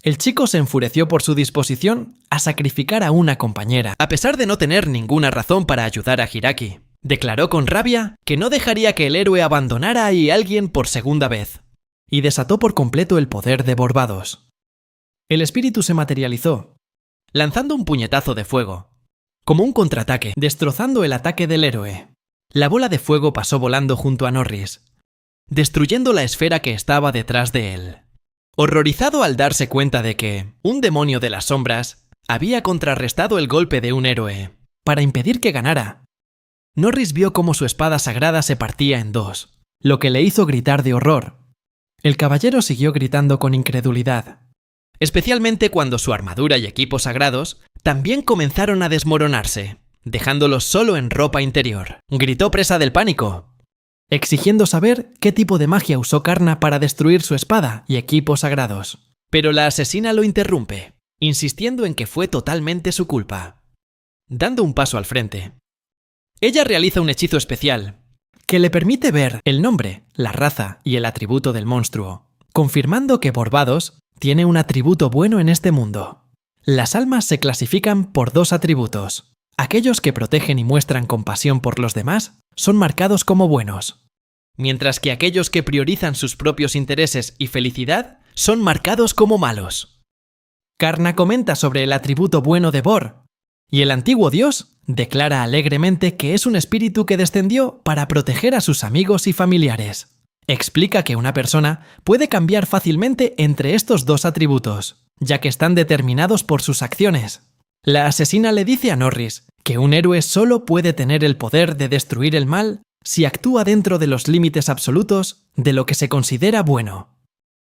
el chico se enfureció por su disposición a sacrificar a una compañera, a pesar de no tener ninguna razón para ayudar a Hiraki. Declaró con rabia que no dejaría que el héroe abandonara a alguien por segunda vez, y desató por completo el poder de Barbados. El espíritu se materializó, lanzando un puñetazo de fuego, como un contraataque, destrozando el ataque del héroe. La bola de fuego pasó volando junto a Norris, destruyendo la esfera que estaba detrás de él. Horrorizado al darse cuenta de que un demonio de las sombras había contrarrestado el golpe de un héroe para impedir que ganara, Norris vio cómo su espada sagrada se partía en dos, lo que le hizo gritar de horror. El caballero siguió gritando con incredulidad, especialmente cuando su armadura y equipos sagrados también comenzaron a desmoronarse, dejándolos solo en ropa interior. Gritó presa del pánico, exigiendo saber qué tipo de magia usó Karna para destruir su espada y equipos sagrados. Pero la asesina lo interrumpe, insistiendo en que fue totalmente su culpa. Dando un paso al frente, ella realiza un hechizo especial que le permite ver el nombre, la raza y el atributo del monstruo, confirmando que Barbados tiene un atributo bueno en este mundo. Las almas se clasifican por dos atributos. Aquellos que protegen y muestran compasión por los demás son marcados como buenos, mientras que aquellos que priorizan sus propios intereses y felicidad son marcados como malos. Karna comenta sobre el atributo bueno de Bor, y el antiguo dios declara alegremente que es un espíritu que descendió para proteger a sus amigos y familiares. Explica que una persona puede cambiar fácilmente entre estos dos atributos, ya que están determinados por sus acciones. La asesina le dice a Norris que un héroe solo puede tener el poder de destruir el mal si actúa dentro de los límites absolutos de lo que se considera bueno,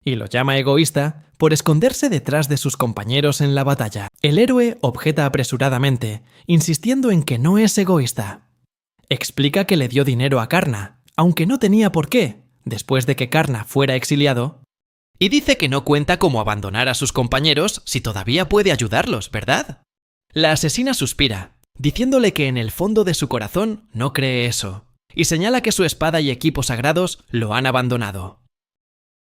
y lo llama egoísta por esconderse detrás de sus compañeros en la batalla. El héroe objeta apresuradamente, insistiendo en que no es egoísta. Explica que le dio dinero a Karna, aunque no tenía por qué, después de que Karna fuera exiliado, y dice que no cuenta cómo abandonar a sus compañeros si todavía puede ayudarlos, ¿verdad? La asesina suspira, diciéndole que en el fondo de su corazón no cree eso, y señala que su espada y equipos sagrados lo han abandonado.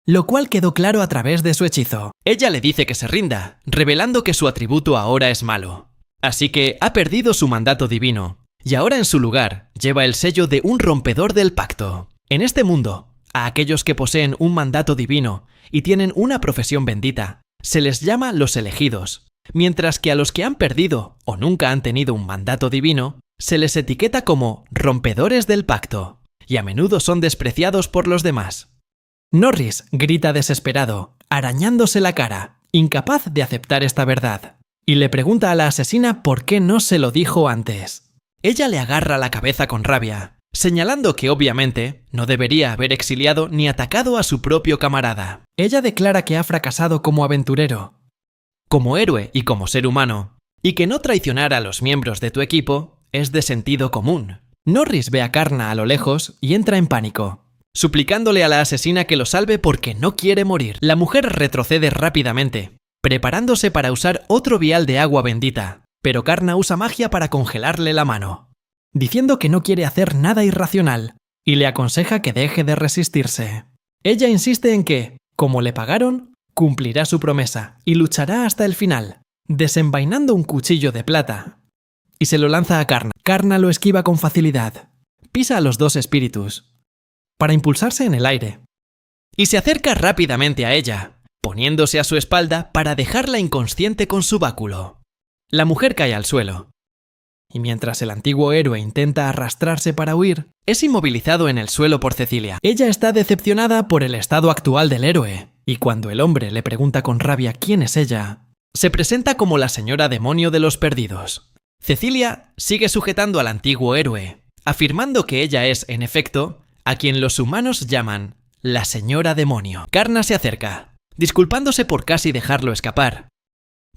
lo cual quedó claro a través de su hechizo. Ella le dice que se rinda, revelando que su atributo ahora es malo. Así que ha perdido su mandato divino, y ahora en su lugar lleva el sello de un rompedor del pacto. En este mundo, a aquellos que poseen un mandato divino y tienen una profesión bendita, se les llama los elegidos, mientras que a los que han perdido o nunca han tenido un mandato divino, se les etiqueta como rompedores del pacto, y a menudo son despreciados por los demás. Norris grita desesperado, arañándose la cara, incapaz de aceptar esta verdad, y le pregunta a la asesina por qué no se lo dijo antes. Ella le agarra la cabeza con rabia, señalando que obviamente no debería haber exiliado ni atacado a su propio camarada. Ella declara que ha fracasado como aventurero, como héroe y como ser humano, y que no traicionar a los miembros de tu equipo es de sentido común. Norris ve a Karna a lo lejos y entra en pánico, suplicándole a la asesina que lo salve porque no quiere morir. La mujer retrocede rápidamente, preparándose para usar otro vial de agua bendita, pero Karna usa magia para congelarle la mano, diciendo que no quiere hacer nada irracional, y le aconseja que deje de resistirse. Ella insiste en que, como le pagaron, cumplirá su promesa y luchará hasta el final, desenvainando un cuchillo de plata, y se lo lanza a Karna. Karna lo esquiva con facilidad, pisa a los dos espíritus, para impulsarse en el aire, y se acerca rápidamente a ella, poniéndose a su espalda para dejarla inconsciente con su báculo. La mujer cae al suelo, y mientras el antiguo héroe intenta arrastrarse para huir, es inmovilizado en el suelo por Cecilia. Ella está decepcionada por el estado actual del héroe, y cuando el hombre le pregunta con rabia quién es ella, se presenta como la señora demonio de los perdidos. Cecilia sigue sujetando al antiguo héroe, afirmando que ella es, en efecto, a quien los humanos llaman la señora demonio. Karna se acerca, disculpándose por casi dejarlo escapar,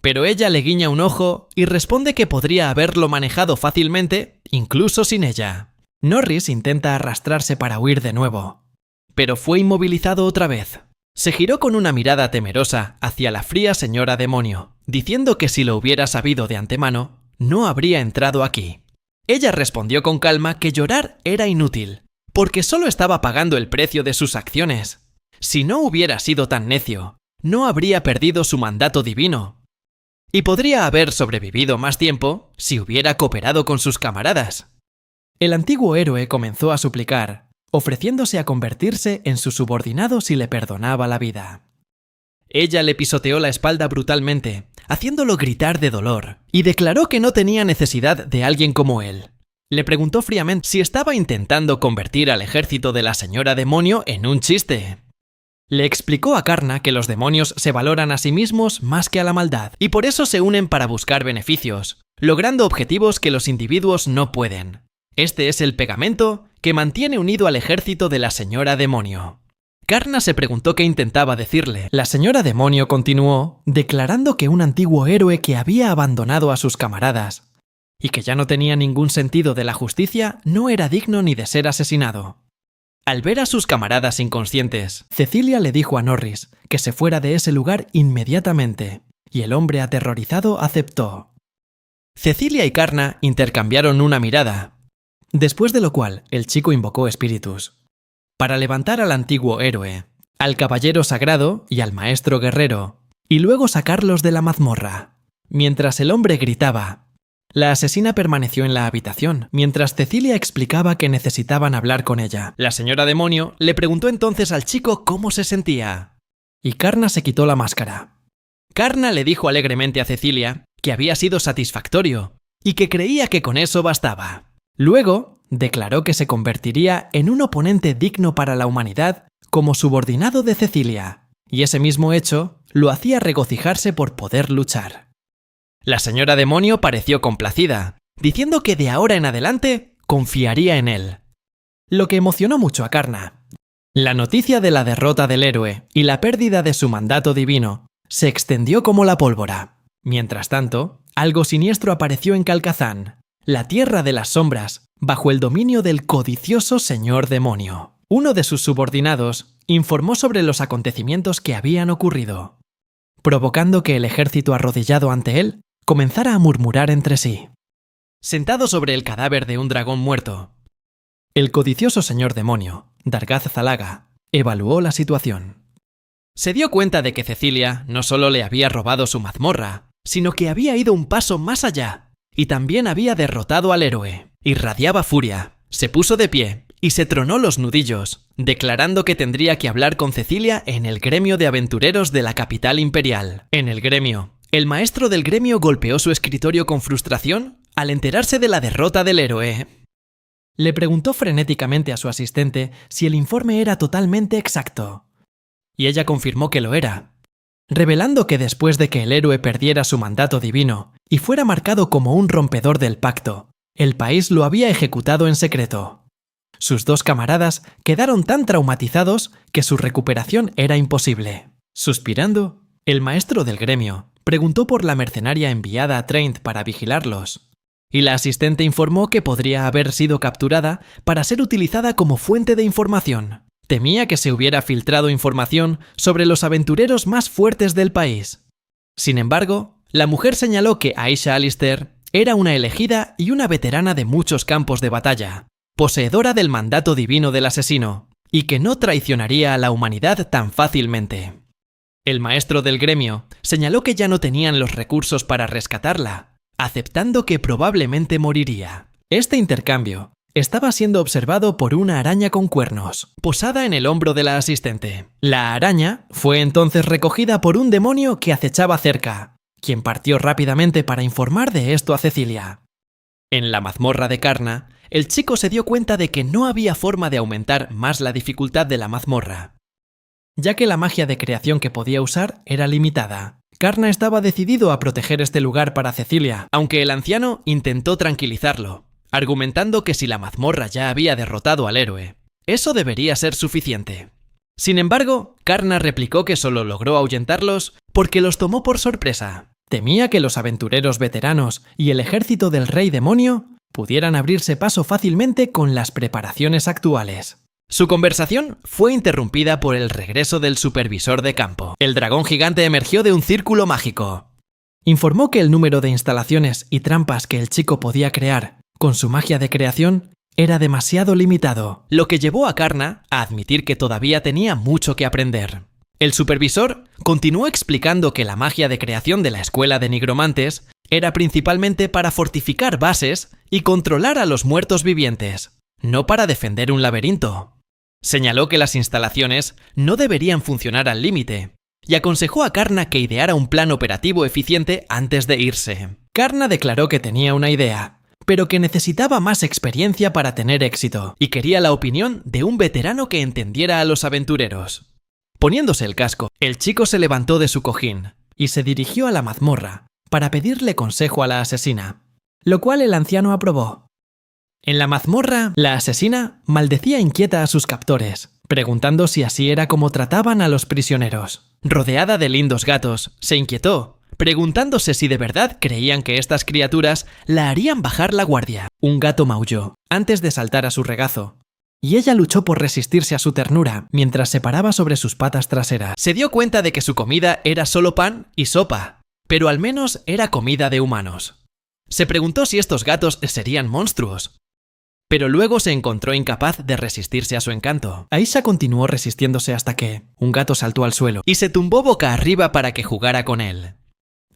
pero ella le guiña un ojo y responde que podría haberlo manejado fácilmente, incluso sin ella. Norris intenta arrastrarse para huir de nuevo, pero fue inmovilizado otra vez. Se giró con una mirada temerosa hacia la fría señora demonio, diciendo que si lo hubiera sabido de antemano, no habría entrado aquí. Ella respondió con calma que llorar era inútil, porque solo estaba pagando el precio de sus acciones. Si no hubiera sido tan necio, no habría perdido su mandato divino, y podría haber sobrevivido más tiempo si hubiera cooperado con sus camaradas. El antiguo héroe comenzó a suplicar, ofreciéndose a convertirse en su subordinado si le perdonaba la vida. Ella le pisoteó la espalda brutalmente, haciéndolo gritar de dolor, y declaró que no tenía necesidad de alguien como él. Le preguntó fríamente si estaba intentando convertir al ejército de la señora demonio en un chiste. Le explicó a Karna que los demonios se valoran a sí mismos más que a la maldad, y por eso se unen para buscar beneficios, logrando objetivos que los individuos no pueden. Este es el pegamento que mantiene unido al ejército de la señora demonio. Karna se preguntó qué intentaba decirle. La señora demonio continuó, declarando que un antiguo héroe que había abandonado a sus camaradas y que ya no tenía ningún sentido de la justicia no era digno ni de ser asesinado. Al ver a sus camaradas inconscientes, Cecilia le dijo a Norris que se fuera de ese lugar inmediatamente, y el hombre aterrorizado aceptó. Cecilia y Karna intercambiaron una mirada, después de lo cual el chico invocó espíritus para levantar al antiguo héroe, al caballero sagrado y al maestro guerrero, y luego sacarlos de la mazmorra. Mientras el hombre gritaba, la asesina permaneció en la habitación, mientras Cecilia explicaba que necesitaban hablar con ella. La señora demonio le preguntó entonces al chico cómo se sentía, y Karna se quitó la máscara. Karna le dijo alegremente a Cecilia que había sido satisfactorio, y que creía que con eso bastaba. Luego, declaró que se convertiría en un oponente digno para la humanidad como subordinado de Cecilia, y ese mismo hecho lo hacía regocijarse por poder luchar. La señora demonio pareció complacida, diciendo que de ahora en adelante confiaría en él, lo que emocionó mucho a Karna. La noticia de la derrota del héroe y la pérdida de su mandato divino se extendió como la pólvora. Mientras tanto, algo siniestro apareció en Calcazán, la tierra de las sombras, bajo el dominio del codicioso señor demonio. Uno de sus subordinados informó sobre los acontecimientos que habían ocurrido, provocando que el ejército arrodillado ante él comenzara a murmurar entre sí. Sentado sobre el cadáver de un dragón muerto, el codicioso señor demonio, Dargaz Zalaga, evaluó la situación. Se dio cuenta de que Cecilia no solo le había robado su mazmorra, sino que había ido un paso más allá y también había derrotado al héroe. Irradiaba furia, se puso de pie y se tronó los nudillos, declarando que tendría que hablar con Cecilia en el gremio de aventureros de la capital imperial. En el gremio, el maestro del gremio golpeó su escritorio con frustración al enterarse de la derrota del héroe. Le preguntó frenéticamente a su asistente si el informe era totalmente exacto. Y ella confirmó que lo era, revelando que después de que el héroe perdiera su mandato divino y fuera marcado como un rompedor del pacto, el país lo había ejecutado en secreto. Sus dos camaradas quedaron tan traumatizados que su recuperación era imposible. Suspirando, el maestro del gremio preguntó por la mercenaria enviada a Trent para vigilarlos, y la asistente informó que podría haber sido capturada para ser utilizada como fuente de información. Temía que se hubiera filtrado información sobre los aventureros más fuertes del país. Sin embargo, la mujer señaló que Aisha Alistair era una elegida y una veterana de muchos campos de batalla, poseedora del mandato divino del asesino, y que no traicionaría a la humanidad tan fácilmente. El maestro del gremio señaló que ya no tenían los recursos para rescatarla, aceptando que probablemente moriría. Este intercambio estaba siendo observado por una araña con cuernos, posada en el hombro de la asistente. La araña fue entonces recogida por un demonio que acechaba cerca, quien partió rápidamente para informar de esto a Cecilia. En la mazmorra de Karna, el chico se dio cuenta de que no había forma de aumentar más la dificultad de la mazmorra, ya que la magia de creación que podía usar era limitada. Karna estaba decidido a proteger este lugar para Cecilia, aunque el anciano intentó tranquilizarlo, argumentando que si la mazmorra ya había derrotado al héroe, eso debería ser suficiente. Sin embargo, Karna replicó que solo logró ahuyentarlos porque los tomó por sorpresa. Temía que los aventureros veteranos y el ejército del rey demonio pudieran abrirse paso fácilmente con las preparaciones actuales. Su conversación fue interrumpida por el regreso del supervisor de campo. El dragón gigante emergió de un círculo mágico. Informó que el número de instalaciones y trampas que el chico podía crear con su magia de creación era demasiado limitado, lo que llevó a Karna a admitir que todavía tenía mucho que aprender. El supervisor continuó explicando que la magia de creación de la escuela de nigromantes era principalmente para fortificar bases y controlar a los muertos vivientes, no para defender un laberinto. Señaló que las instalaciones no deberían funcionar al límite y aconsejó a Karna que ideara un plan operativo eficiente antes de irse. Karna declaró que tenía una idea, pero que necesitaba más experiencia para tener éxito y quería la opinión de un veterano que entendiera a los aventureros. Poniéndose el casco, el chico se levantó de su cojín y se dirigió a la mazmorra para pedirle consejo a la asesina, lo cual el anciano aprobó. En la mazmorra, la asesina maldecía inquieta a sus captores, preguntando si así era como trataban a los prisioneros. Rodeada de lindos gatos, se inquietó, preguntándose si de verdad creían que estas criaturas la harían bajar la guardia. Un gato maulló antes de saltar a su regazo, y ella luchó por resistirse a su ternura mientras se paraba sobre sus patas traseras. Se dio cuenta de que su comida era solo pan y sopa, pero al menos era comida de humanos. Se preguntó si estos gatos serían monstruos, pero luego se encontró incapaz de resistirse a su encanto. Aisha continuó resistiéndose hasta que un gato saltó al suelo y se tumbó boca arriba para que jugara con él.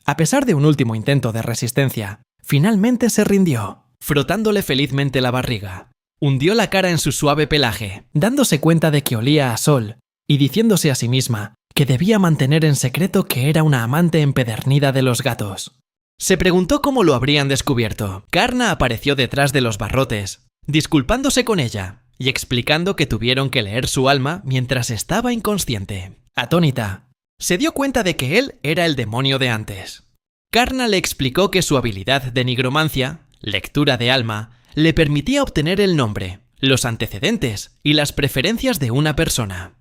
A pesar de un último intento de resistencia, finalmente se rindió, frotándole felizmente la barriga. Hundió la cara en su suave pelaje, dándose cuenta de que olía a sol y diciéndose a sí misma que debía mantener en secreto que era una amante empedernida de los gatos. Se preguntó cómo lo habrían descubierto. Karna apareció detrás de los barrotes, disculpándose con ella y explicando que tuvieron que leer su alma mientras estaba inconsciente. Atónita, se dio cuenta de que él era el demonio de antes. Karna le explicó que su habilidad de nigromancia, lectura de alma, le permitía obtener el nombre, los antecedentes y las preferencias de una persona.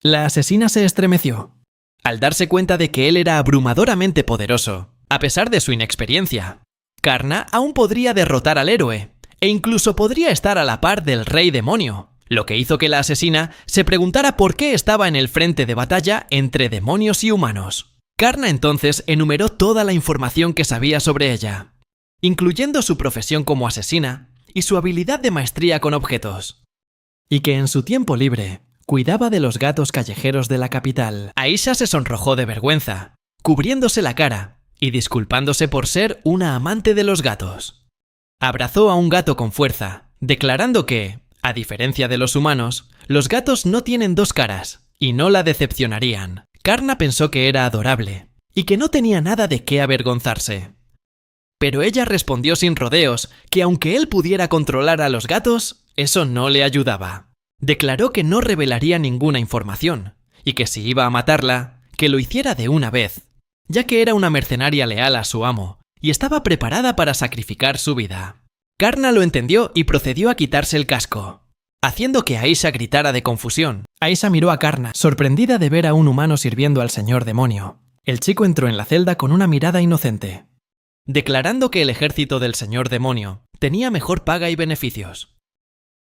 La asesina se estremeció al darse cuenta de que él era abrumadoramente poderoso, a pesar de su inexperiencia. Karna aún podría derrotar al héroe, e incluso podría estar a la par del rey demonio, lo que hizo que la asesina se preguntara por qué estaba en el frente de batalla entre demonios y humanos. Karna entonces enumeró toda la información que sabía sobre ella, incluyendo su profesión como asesina y su habilidad de maestría con objetos, y que en su tiempo libre, cuidaba de los gatos callejeros de la capital. Aisha se sonrojó de vergüenza, cubriéndose la cara y disculpándose por ser una amante de los gatos. Abrazó a un gato con fuerza, declarando que, a diferencia de los humanos, los gatos no tienen dos caras y no la decepcionarían. Karna pensó que era adorable y que no tenía nada de qué avergonzarse. Pero ella respondió sin rodeos que aunque él pudiera controlar a los gatos, eso no le ayudaba. Declaró que no revelaría ninguna información y que si iba a matarla, que lo hiciera de una vez, ya que era una mercenaria leal a su amo y estaba preparada para sacrificar su vida. Karna lo entendió y procedió a quitarse el casco, haciendo que Aisha gritara de confusión. Aisha miró a Karna, sorprendida de ver a un humano sirviendo al señor demonio. El chico entró en la celda con una mirada inocente, declarando que el ejército del señor demonio tenía mejor paga y beneficios.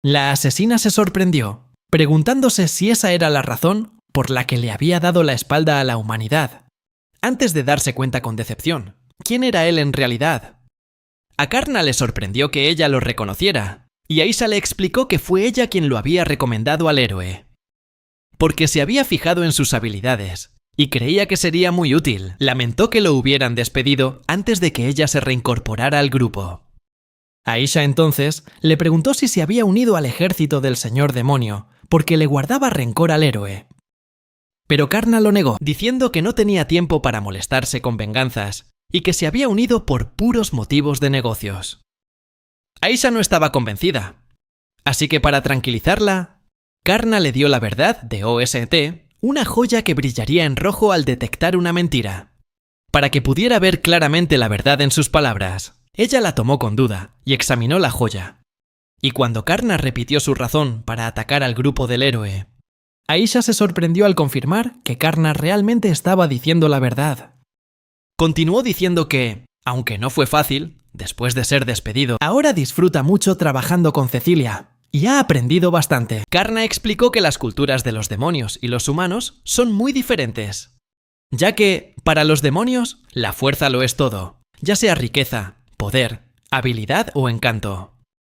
La asesina se sorprendió, preguntándose si esa era la razón por la que le había dado la espalda a la humanidad, antes de darse cuenta con decepción. ¿Quién era él en realidad? A Karna le sorprendió que ella lo reconociera, y Aisha le explicó que fue ella quien lo había recomendado al héroe, porque se había fijado en sus habilidades y creía que sería muy útil. Lamentó que lo hubieran despedido antes de que ella se reincorporara al grupo. Aisha entonces le preguntó si se había unido al ejército del señor demonio porque le guardaba rencor al héroe. Pero Karna lo negó, diciendo que no tenía tiempo para molestarse con venganzas y que se había unido por puros motivos de negocios. Aisha no estaba convencida, así que para tranquilizarla, Karna le dio la verdad de OST, una joya que brillaría en rojo al detectar una mentira, para que pudiera ver claramente la verdad en sus palabras. Ella la tomó con duda y examinó la joya. Y cuando Karna repitió su razón para atacar al grupo del héroe, Aisha se sorprendió al confirmar que Karna realmente estaba diciendo la verdad. Continuó diciendo que, aunque no fue fácil, después de ser despedido, ahora disfruta mucho trabajando con Cecilia y ha aprendido bastante. Karna explicó que las culturas de los demonios y los humanos son muy diferentes, ya que, para los demonios, la fuerza lo es todo, ya sea riqueza, poder, habilidad o encanto.